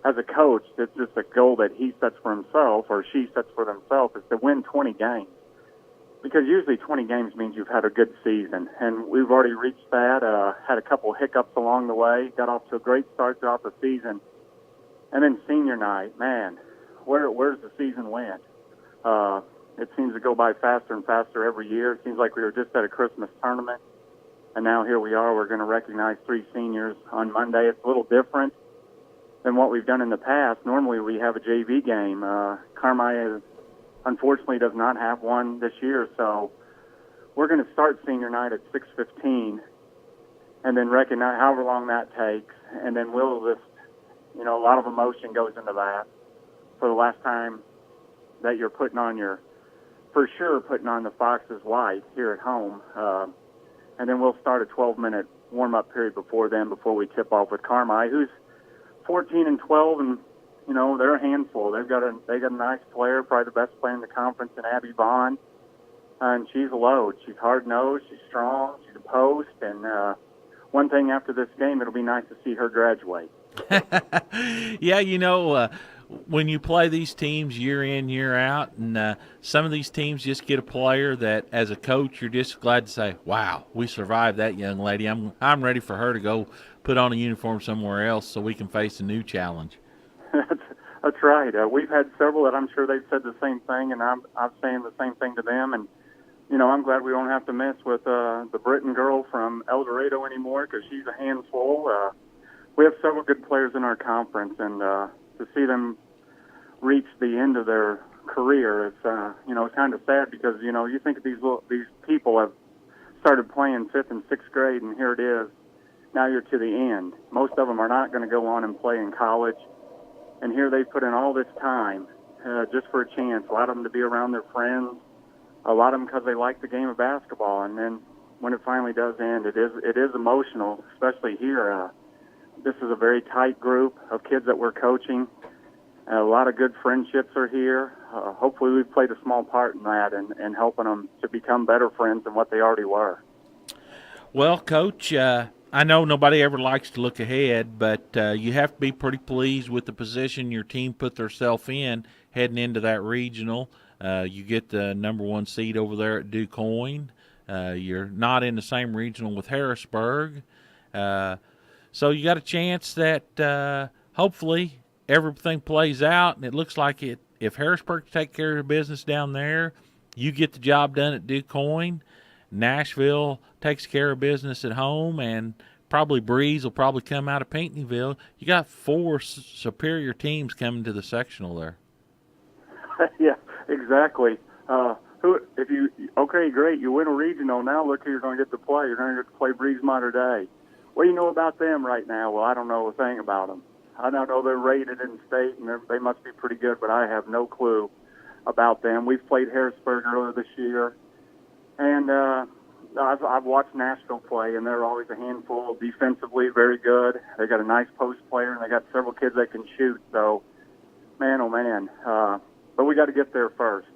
as a coach, it's just a goal that he sets for himself or she sets for themselves, is to win 20 games. Because usually 20 games means you've had a good season. And we've already reached that, had a couple hiccups along the way, got off to a great start throughout the season. And then senior night, man, where's the season win? It seems to go by faster and faster every year. It seems like we were just at a Christmas tournament, and now here we are. We're going to recognize 3 seniors on Monday. It's a little different than what we've done in the past. Normally we have a JV game. Carmine unfortunately does not have one this year, so we're going to start senior night at 6:15 and then recognize however long that takes, and then we'll just, a lot of emotion goes into that for the last time that you're putting on the Foxes white here at home. And then we'll start a 12-minute warm-up period before we tip off with Carmine, who's 14-12, and they're a handful. They got a nice player, probably the best player in the conference, in Abby Vaughn, and she's a load. She's hard-nosed, she's strong, she's a post, and one thing after this game, it'll be nice to see her graduate. Yeah, when you play these teams year in, year out, and some of these teams just get a player that, as a coach, you're just glad to say, wow, we survived that young lady. I'm ready for her to go put on a uniform somewhere else so we can face a new challenge. That's right. We've had several that I'm sure they've said the same thing, and I'm saying the same thing to them. And, I'm glad we don't have to mess with the Britton girl from El Dorado anymore, because she's a handful. We have several good players in our conference, and to see them reach the end of their career, it's kind of sad, because you think of these people have started playing 5th and 6th grade, and here it is. Now you're to the end. Most of them are not going to go on and play in college, and here they put in all this time just for a chance. A lot of them to be around their friends, a lot of them because they like the game of basketball, and then when it finally does end, it is emotional, especially here. This is a very tight group of kids that we're coaching. A lot of good friendships are here. Hopefully we've played a small part in that and helping them to become better friends than what they already were. Well, Coach, I know nobody ever likes to look ahead, but you have to be pretty pleased with the position your team put themselves in heading into that regional. You get the number 1 seed over there at DuQuoin. You're not in the same regional with Harrisburg. So you got a chance that hopefully everything plays out, and it looks like if Harrisburg take care of business down there, you get the job done at DuQuoin. Nashville takes care of business at home, and probably Breeze will probably come out of Pinckneyville. You got 4 superior teams coming to the sectional there. Yeah, exactly. Great, you win a regional. Now look who you're going to get to play. You're going to get to play Breeze Mater Dei. What do you know about them right now? Well, I don't know a thing about them. I don't know they're rated in state, and they must be pretty good, but I have no clue about them. We've played Harrisburg earlier this year, and I've watched Nashville play, and they're always a handful. Defensively, very good. They got a nice post player, and they got several kids that can shoot. So, man, oh man. But we got to get there first.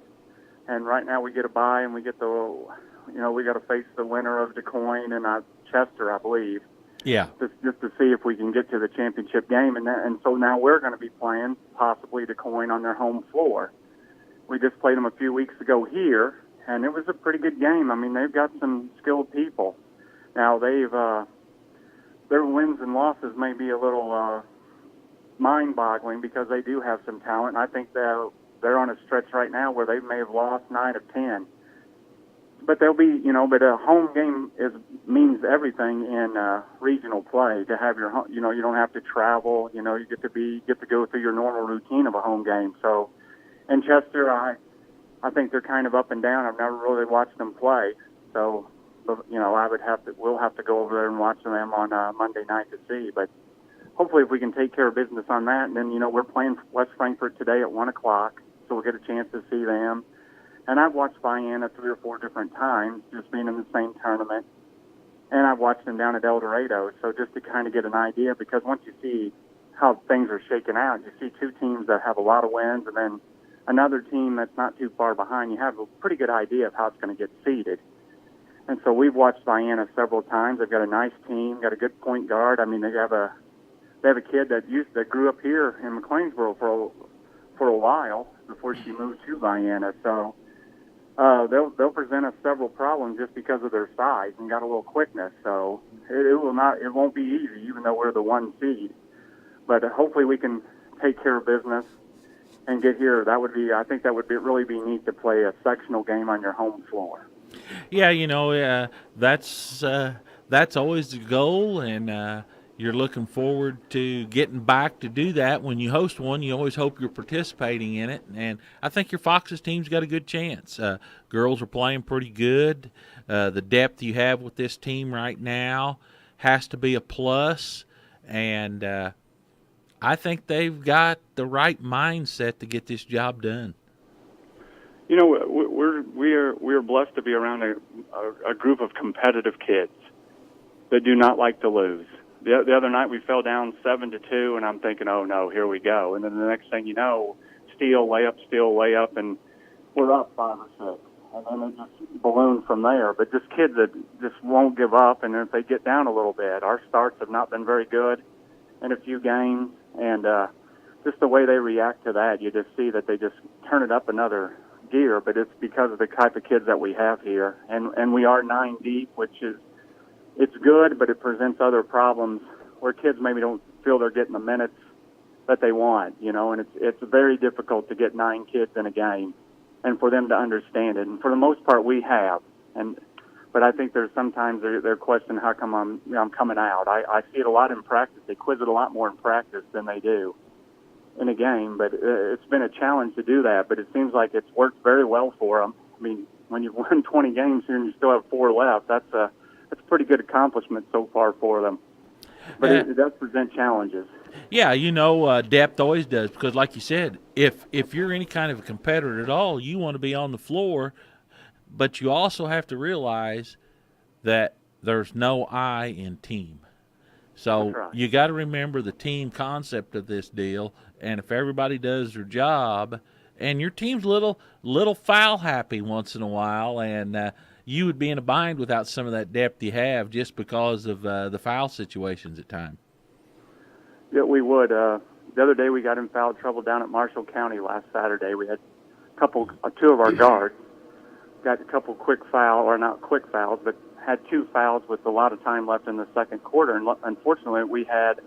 And right now we get a bye, and we get we got to face the winner of DuQuoin and Chester, I believe. Yeah. Just to see if we can get to the championship game, and so now we're going to be playing possibly DuQuoin on their home floor. We just played them a few weeks ago here, and it was a pretty good game. I mean, they've got some skilled people. Now they've their wins and losses may be a little mind-boggling because they do have some talent. And I think they're on a stretch right now where they may have lost 9 of 10. But they'll be, but a home game means everything in regional play. To have your, you don't have to travel. You get to go through your normal routine of a home game. So, in Chester, I think they're kind of up and down. I've never really watched them play. So, we'll have to go over there and watch them on Monday night to see. But hopefully, if we can take care of business on that, and then we're playing West Frankfort today at 1:00, so we'll get a chance to see them. And I've watched Vienna 3 or 4 different times, just being in the same tournament. And I've watched them down at El Dorado, so just to kind of get an idea, because once you see how things are shaking out, you see 2 teams that have a lot of wins, and then another team that's not too far behind, you have a pretty good idea of how it's going to get seeded. And so we've watched Vienna several times. They've got a nice team, got a good point guard. I mean, they have a kid that grew up here in McLeansville for a while before she moved to Vienna. So they'll present us several problems just because of their size and got a little quickness. So it won't be easy, even though we're the 1 seed. But hopefully we can take care of business and get here. I think that would really be neat to play a sectional game on your home floor. Yeah, that's always the goal, and you're looking forward to getting back to do that. When you host one, you always hope you're participating in it, and I think your Foxes team's got a good chance. Girls are playing pretty good. The depth you have with this team right now has to be a plus, and I think they've got the right mindset to get this job done. We're blessed to be around a group of competitive kids that do not like to lose. The other night we fell down 7-2, and I'm thinking, oh no, here we go. And then the next thing you know, steal, layup, and we're up 5 or 6. And then it just ballooned from there. But just kids that just won't give up, and if they get down a little bit, our starts have not been very good in a few games, and just the way they react to that, you just see that they just turn it up another gear. But it's because of the type of kids that we have here, and we are 9 deep, which is. It's good, but it presents other problems where kids maybe don't feel they're getting the minutes that they want, and it's very difficult to get 9 kids in a game and for them to understand it. And for the most part, we have. But I think there's sometimes they're questioning how come I'm coming out. I see it a lot in practice. They quiz it a lot more in practice than they do in a game, but it's been a challenge to do that, but it seems like it's worked very well for them. I mean, when you've won 20 games here and you still have 4 left, that's a pretty good accomplishment so far for them. But it does present challenges. Yeah, depth always does, because like you said, if you're any kind of a competitor at all, you want to be on the floor, but you also have to realize that there's no I in team. So right. You got to remember the team concept of this deal, and if everybody does their job, and your team's little foul happy once in a while, and you would be in a bind without some of that depth you have just because of the foul situations at times. Yeah, we would. The other day we got in foul trouble down at Marshall County last Saturday. We had 2 of our guards got a couple not quick fouls, but had 2 fouls with a lot of time left in the second quarter. And unfortunately, we had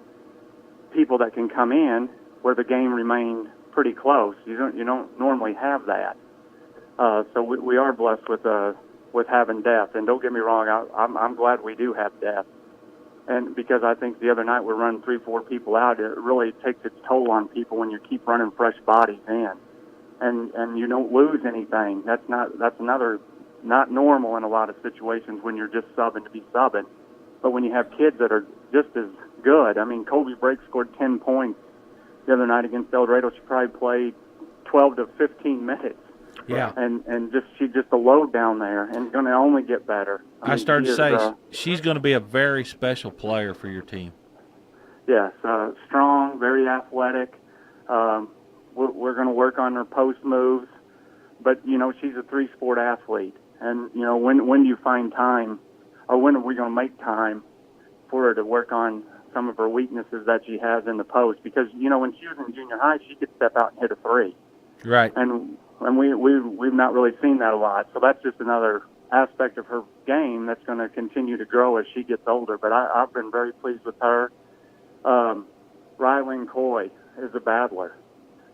people that can come in where the game remained pretty close. You don't normally have that. So we are blessed with having depth. And don't get me wrong, I'm glad we do have depth. And because I think the other night we're running 3-4 people out, it really takes its toll on people when you keep running fresh bodies in. And you don't lose anything. That's another not normal in a lot of situations when you're just subbing to be subbing. But when you have kids that are just as good, I mean, Colby Brake scored 10 points the other night against El Dorado. She probably played 12 to 15 minutes. Yeah. And she's just a load down there and going to only get better. I started to say she's going to be a very special player for your team. Yes, strong, very athletic. We're going to work on her post moves. But, she's a 3-sport athlete. And, when do you find time, or when are we going to make time for her to work on some of her weaknesses that she has in the post? Because, when she was in junior high, she could step out and hit a 3. Right. And we've not really seen that a lot. So that's just another aspect of her game that's going to continue to grow as she gets older. But I've been very pleased with her. Rylan Coy is a battler.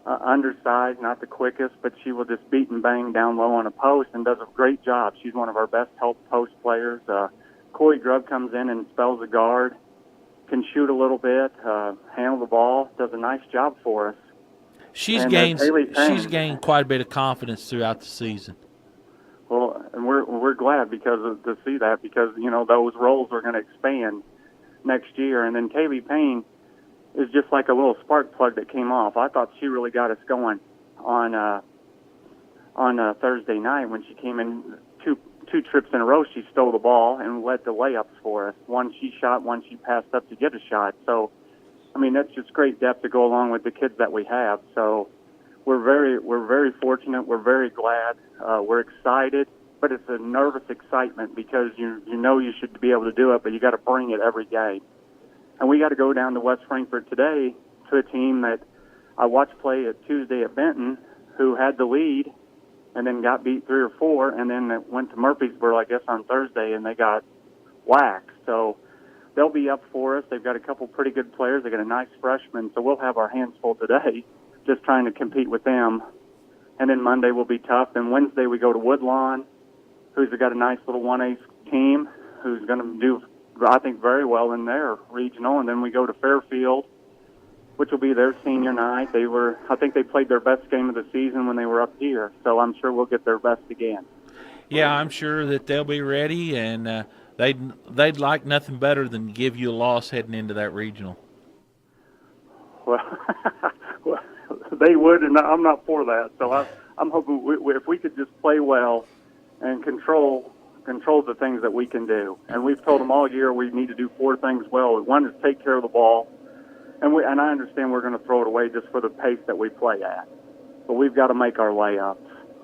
Undersized, not the quickest, but she will just beat and bang down low on a post and does a great job. She's one of our best help post players. Corey Grubb comes in and spells a guard, can shoot a little bit, handle the ball, does a nice job for us. She's And, gained quite a bit of confidence throughout the season. Well, and we're glad to see that because those roles are going to expand next year. And then Kaylee Payne is just like a little spark plug that came off. I thought she really got us going on Thursday night when she came in two trips in a row. She stole the ball and led the layups for us. One she shot, one she passed up to get a shot. So, I mean, that's just great depth to go along with the kids that we have. So, we're very fortunate. We're very glad. We're excited, but it's a nervous excitement because you know you should be able to do it, but you got to bring it every game. And we got to go down to West Frankfort today to a team that I watched play at Tuesday at Benton, who had the lead and then got beat 3 or 4, and then it went to Murfreesboro, I guess, on Thursday, and they got whacked. So they'll be up for us. They've got a couple pretty good players. They got a nice freshman, so we'll have our hands full today just trying to compete with them. And then Monday will be tough. And Wednesday we go to Woodlawn, who's got a nice little 1A team who's going to do, I think, very well in their regional. And then we go to Fairfield, which will be their senior night. I think they played their best game of the season when they were up here. So I'm sure we'll get their best again. Yeah, I'm sure that they'll be ready, and they'd like nothing better than to give you a loss heading into that regional. Well, they would, and I'm not for that. So I'm hoping if we could just play well and control the things that we can do. And we've told them all year we need to do 4 things well. One is take care of the ball, and I understand we're going to throw it away just for the pace that we play at. But we've got to make our layups.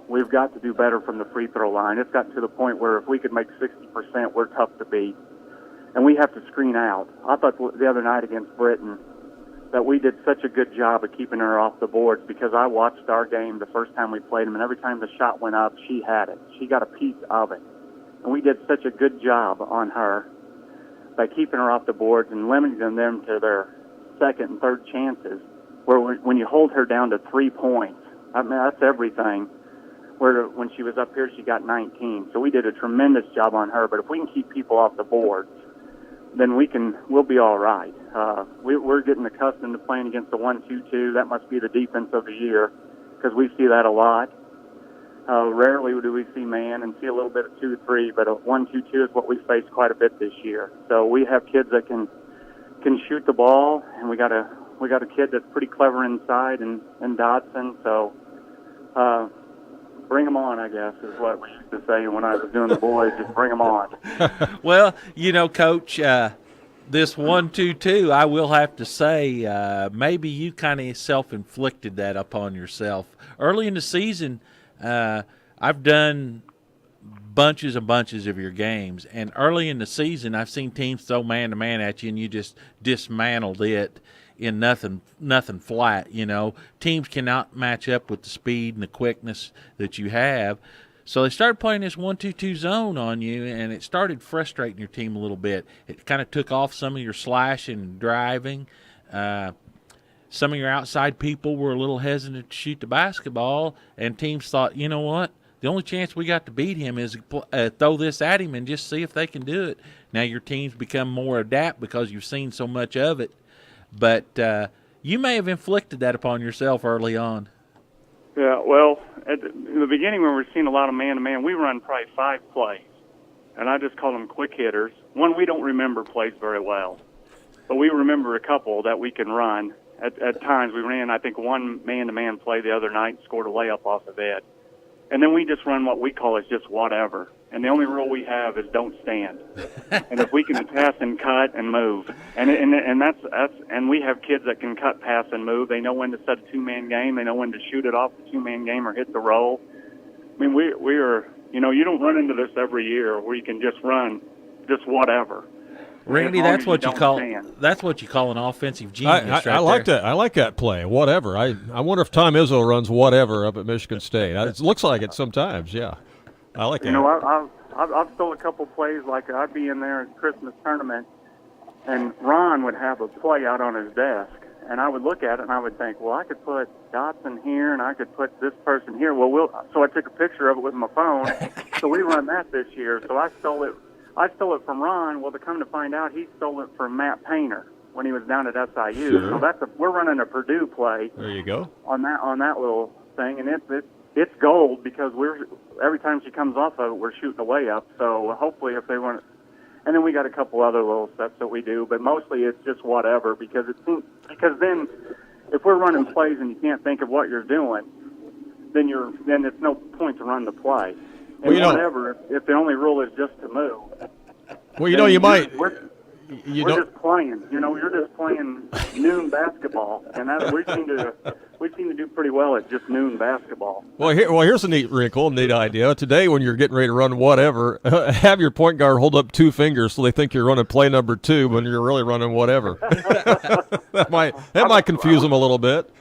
We've got to do better from the free throw line. It's gotten to the point where if we could make 60%, we're tough to beat. And we have to screen out. I thought the other night against Britain that we did such a good job of keeping her off the boards because I watched our game the first time we played them, and every time the shot went up, she had it. She got a piece of it. And we did such a good job on her by keeping her off the boards and limiting them to their second and third chances, where when you hold her down to 3 points, I mean, that's everything. Where when she was up here, she got 19. So we did a tremendous job on her. But if we can keep people off the boards, then we'll be all right. We're getting accustomed to playing against the 1-2-2. That must be the defense of the year because we see that a lot. Rarely do we see man and see a little bit of 2-3, but a 1-2-2 is what we face quite a bit this year. So we have kids that can shoot the ball, and we got a kid that's pretty clever inside and Dodson. So bring them on, I guess, is what we used to say when I was doing the boys. Just bring them on. Well, Coach, this 1-2-2, I will have to say, maybe you kind of self-inflicted that upon yourself. Early in the season, I've done bunches and bunches of your games, and early in the season, I've seen teams throw man-to-man at you, and you just dismantled it in nothing flat. Teams cannot match up with the speed and the quickness that you have. So they started playing this 1-2-2 zone on you, and it started frustrating your team a little bit. It kind of took off some of your slashing and driving. Some of your outside people were a little hesitant to shoot the basketball, and teams thought, you know what? The only chance we got to beat him is throw this at him and just see if they can do it. Now your team's become more adept because you've seen so much of it. But you may have inflicted that upon yourself early on. Yeah, well, in the beginning when we were seeing a lot of man-to-man, we run probably 5 plays, and I just call them quick hitters. One, we don't remember plays very well, but we remember a couple that we can run. At times we ran, I think, 1 man-to-man play the other night and scored a layup off of it. And then we just run what we call is just whatever. And the only rule we have is don't stand. And if we can pass and cut and move, and that's and we have kids that can cut, pass, and move. They know when to set a 2-man game. They know when to shoot it off the 2-man game or hit the roll. I mean, we are, you don't run into this every year where you can just run just whatever. Randy, that's what you call an offensive genius. I like that. I like that play. Whatever. I wonder if Tom Izzo runs whatever up at Michigan State. It looks like it sometimes. Yeah, I like that. I've stole a couple plays. Like I'd be in there at Christmas tournament, and Ron would have a play out on his desk, and I would look at it and I would think, well, I could put Dotson here and I could put this person here. So I took a picture of it with my phone. So we run that this year. So I stole it from Ron. Well, to come to find out, he stole it from Matt Painter when he was down at SIU. Sure. So we're running a Purdue play. There you go. On that little thing, and it's gold because every time she comes off of it, we're shooting a layup. So hopefully, if they want, and then we got a couple other little steps that we do, but mostly it's just whatever because then if we're running plays and you can't think of what you're doing, then it's no point to run the play. And well, whatever, if the only rule is just to move. Well, you might. We're just playing. You're just playing noon basketball, and we seem to do pretty well at just noon basketball. Well, here's a neat wrinkle, neat idea. Today, when you're getting ready to run whatever, have your point guard hold up 2 fingers so they think you're running play number 2 when you're really running whatever. that might confuse them a little bit.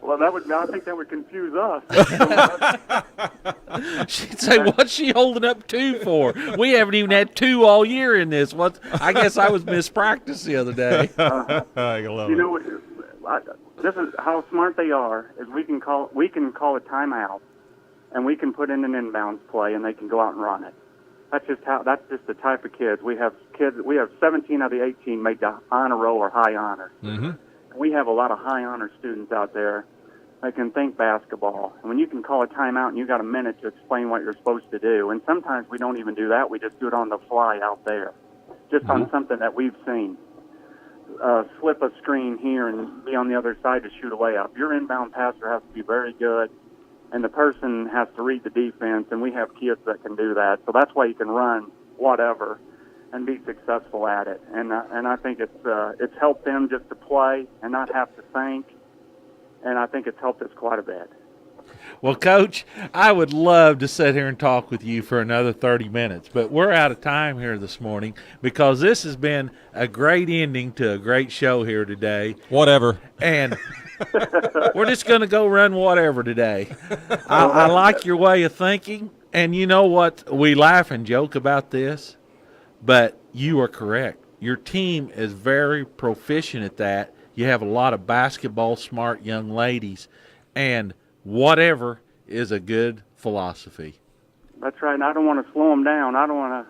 Well, I think that would confuse us. She'd say, "What's she holding up 2 for? We haven't even had 2 all year in this. What? I guess I was mispracticed the other day." This is how smart they are. Is we can call a timeout, and we can put in an inbounds play, and they can go out and run it. That's just the type of kids we have. We have 17 of the 18 made the honor roll or high honor. Mm-hmm. We have a lot of high honor students out there that can think basketball. And when you can call a timeout and you got a minute to explain what you're supposed to do, and sometimes we don't even do that. We just do it on the fly out there, just on something that we've seen. Slip a screen here and be on the other side to shoot a layup. Your inbound passer has to be very good, and the person has to read the defense, and we have kids that can do that. So that's why you can run whatever and be successful at it. And I think it's helped them just to play and not have to think, and I think it's helped us quite a bit. Well, Coach, I would love to sit here and talk with you for another 30 minutes, but we're out of time here this morning because this has been a great ending to a great show here today. Whatever. And we're just going to go run whatever today. I like your way of thinking, and you know what? We laugh and joke about this, but you are correct. Your team is very proficient at that. You have a lot of basketball smart young ladies, and whatever is a good philosophy. That's right. And I don't want to slow them down. I don't want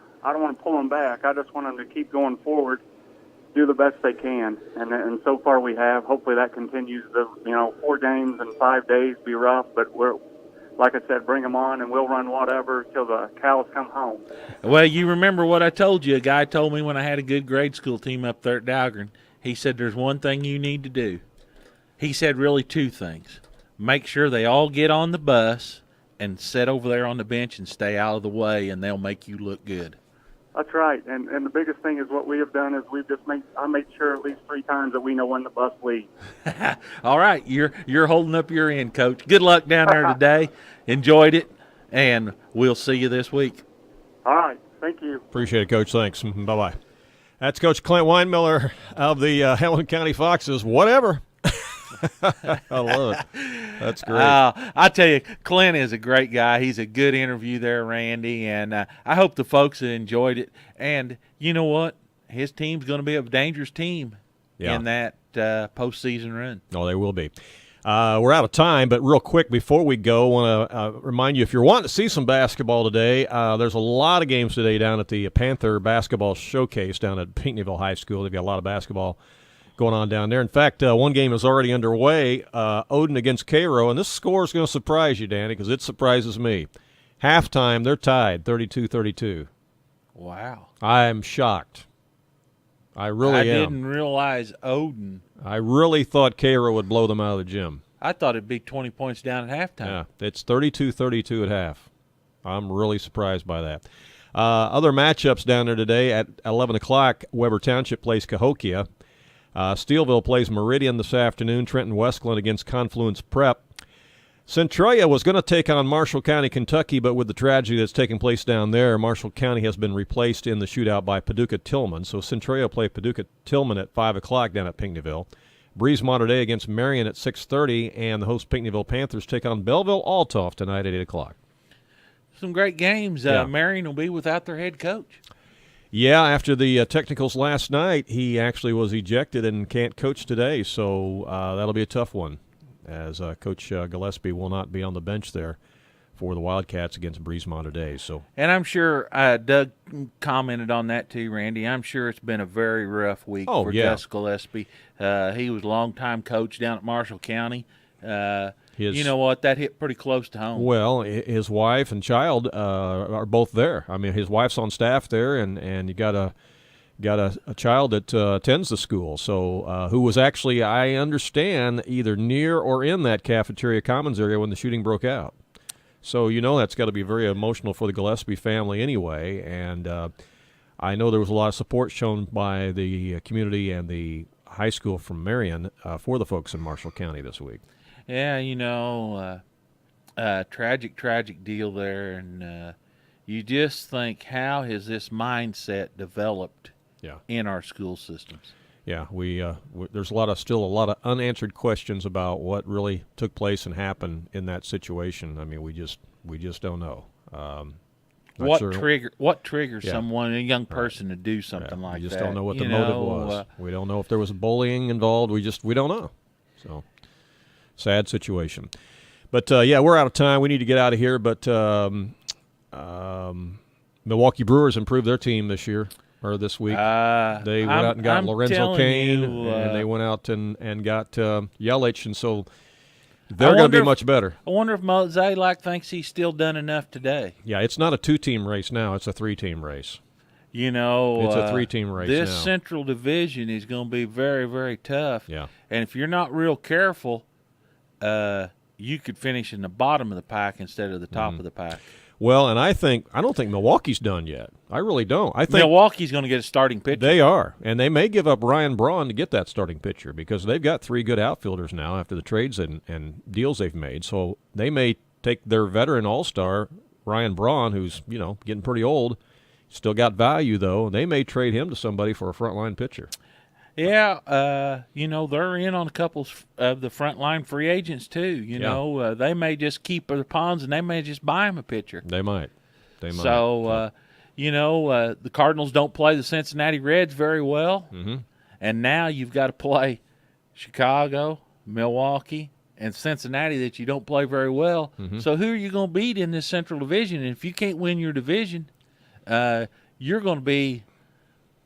to pull them back. I just want them to keep going forward, do the best they can, and so far we have. Hopefully that continues. 4 games in 5 days be rough, but we're, like I said, bring them on and we'll run whatever till the cows come home. Well, you remember what I told you. A guy told me when I had a good grade school team up there at Darin. He said, "There's one thing you need to do." He said really 2 things. Make sure they all get on the bus and sit over there on the bench and stay out of the way, and they'll make you look good. That's right. And the biggest thing is what we have done is I made sure at least 3 times that we know when the bus leaves. All right. You're holding up your end, Coach. Good luck down there today. Enjoyed it, and we'll see you this week. All right. Thank you. Appreciate it, Coach. Thanks. Bye-bye. That's Coach Clint Winemiller of the Hamilton County Foxes. Whatever. I love it. That's great. I tell you, Clint is a great guy. He's a good interview there, Randy, and I hope the folks have enjoyed it. And you know what? His team's going to be a dangerous team in that postseason run. Oh, they will be. We're out of time, but real quick before we go, I want to remind you, if you're wanting to see some basketball today, there's a lot of games today down at the Panther Basketball Showcase down at Pinckneyville High School. They've got a lot of basketball going on down there. In fact, one game is already underway, Odin against Cairo, and this score is going to surprise you, Danny, because it surprises me. Halftime, they're tied, 32-32. Wow. I'm shocked. I really am. I didn't realize Odin. I really thought Cairo would blow them out of the gym. I thought it'd be 20 points down at halftime. Yeah, it's 32-32 at half. I'm really surprised by that. Other matchups down there today at 11 o'clock, Weber Township plays Cahokia. Steelville plays Meridian this afternoon. Trenton Westland against Confluence Prep. Centralia was going to take on Marshall County, Kentucky, but with the tragedy that's taking place down there, Marshall County has been replaced in the shootout by Paducah Tillman. So Centralia play Paducah Tillman at 5 o'clock down at Pinckneyville. Breeze Mater Dei against Marion at 6:30, and the host Pinckneyville Panthers take on Belleville Althoff tonight at 8 o'clock. some great games. Marion will be without their head coach. Yeah, after the technicals last night, he actually was ejected and can't coach today, so that'll be a tough one, as Coach Gillespie will not be on the bench there for the Wildcats against Breezemont today. So, and I'm sure Doug commented on that too, Randy. I'm sure it's been a very rough week for Gus Gillespie. He was a longtime coach down at Marshall County. You know what? That hit pretty close to home. Well, his wife and child are both there. I mean, his wife's on staff there, and you got a child that attends the school. So who was actually, I understand, either near or in that cafeteria commons area when the shooting broke out. So that's got to be very emotional for the Gillespie family anyway. And I know there was a lot of support shown by the community and the high school from Marion for the folks in Marshall County this week. Yeah, tragic deal there, and you just think, how has this mindset developed in our school systems? Yeah, there's still a lot of unanswered questions about what really took place and happened in that situation. I mean, we just don't know. What triggers someone, a young person, to do something like that? We just don't know what the motive was. We don't know if there was bullying involved. We don't know. So. Sad situation. But, we're out of time. We need to get out of here. But Milwaukee Brewers improved their team this week. They went out and got Lorenzo Kane, and they went out and got Yelich, and so they're going to be much better. I wonder if Zalak thinks he's still done enough today. Yeah, it's not a 2-team race now. It's a 3-team race. It's a 3-team race this now. Central Division is going to be very, very tough. Yeah. And if you're not real careful, you could finish in the bottom of the pack instead of the top of the pack. Well, and I don't think Milwaukee's done yet. I really don't. I think Milwaukee's going to get a starting pitcher. They are, and they may give up Ryan Braun to get that starting pitcher because they've got 3 good outfielders now after the trades and deals they've made. So they may take their veteran all-star Ryan Braun, who's getting pretty old, still got value though. They may trade him to somebody for a frontline pitcher. Yeah, they're in on a couple of the frontline free agents too. They may just keep their pawns, and they may just buy him a pitcher. They might. So, the Cardinals don't play the Cincinnati Reds very well, and now you've got to play Chicago, Milwaukee, and Cincinnati that you don't play very well. So who are you going to beat in this Central Division? And if you can't win your division, you're going to be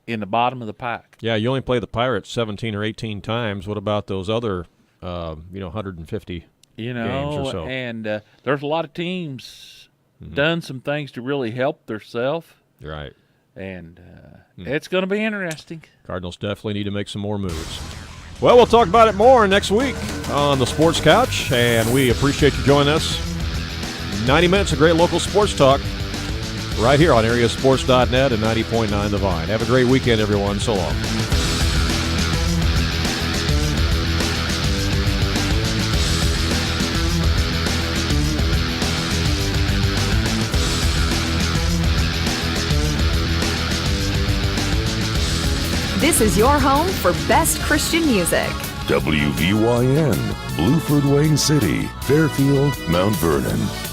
in the bottom of the pack. Yeah, you only play the Pirates 17 or 18 times. What about those other, 150 games or so? And there's a lot of teams done some things to really help themselves. Right. And it's going to be interesting. Cardinals definitely need to make some more moves. Well, we'll talk about it more next week on the Sports Couch, and we appreciate you joining us. 90 minutes of great local sports talk. Right here on AreaSports.net and 90.9 The Vine. Have a great weekend, everyone. So long. This is your home for best Christian music. WVYN, Blueford, Wayne City, Fairfield, Mount Vernon.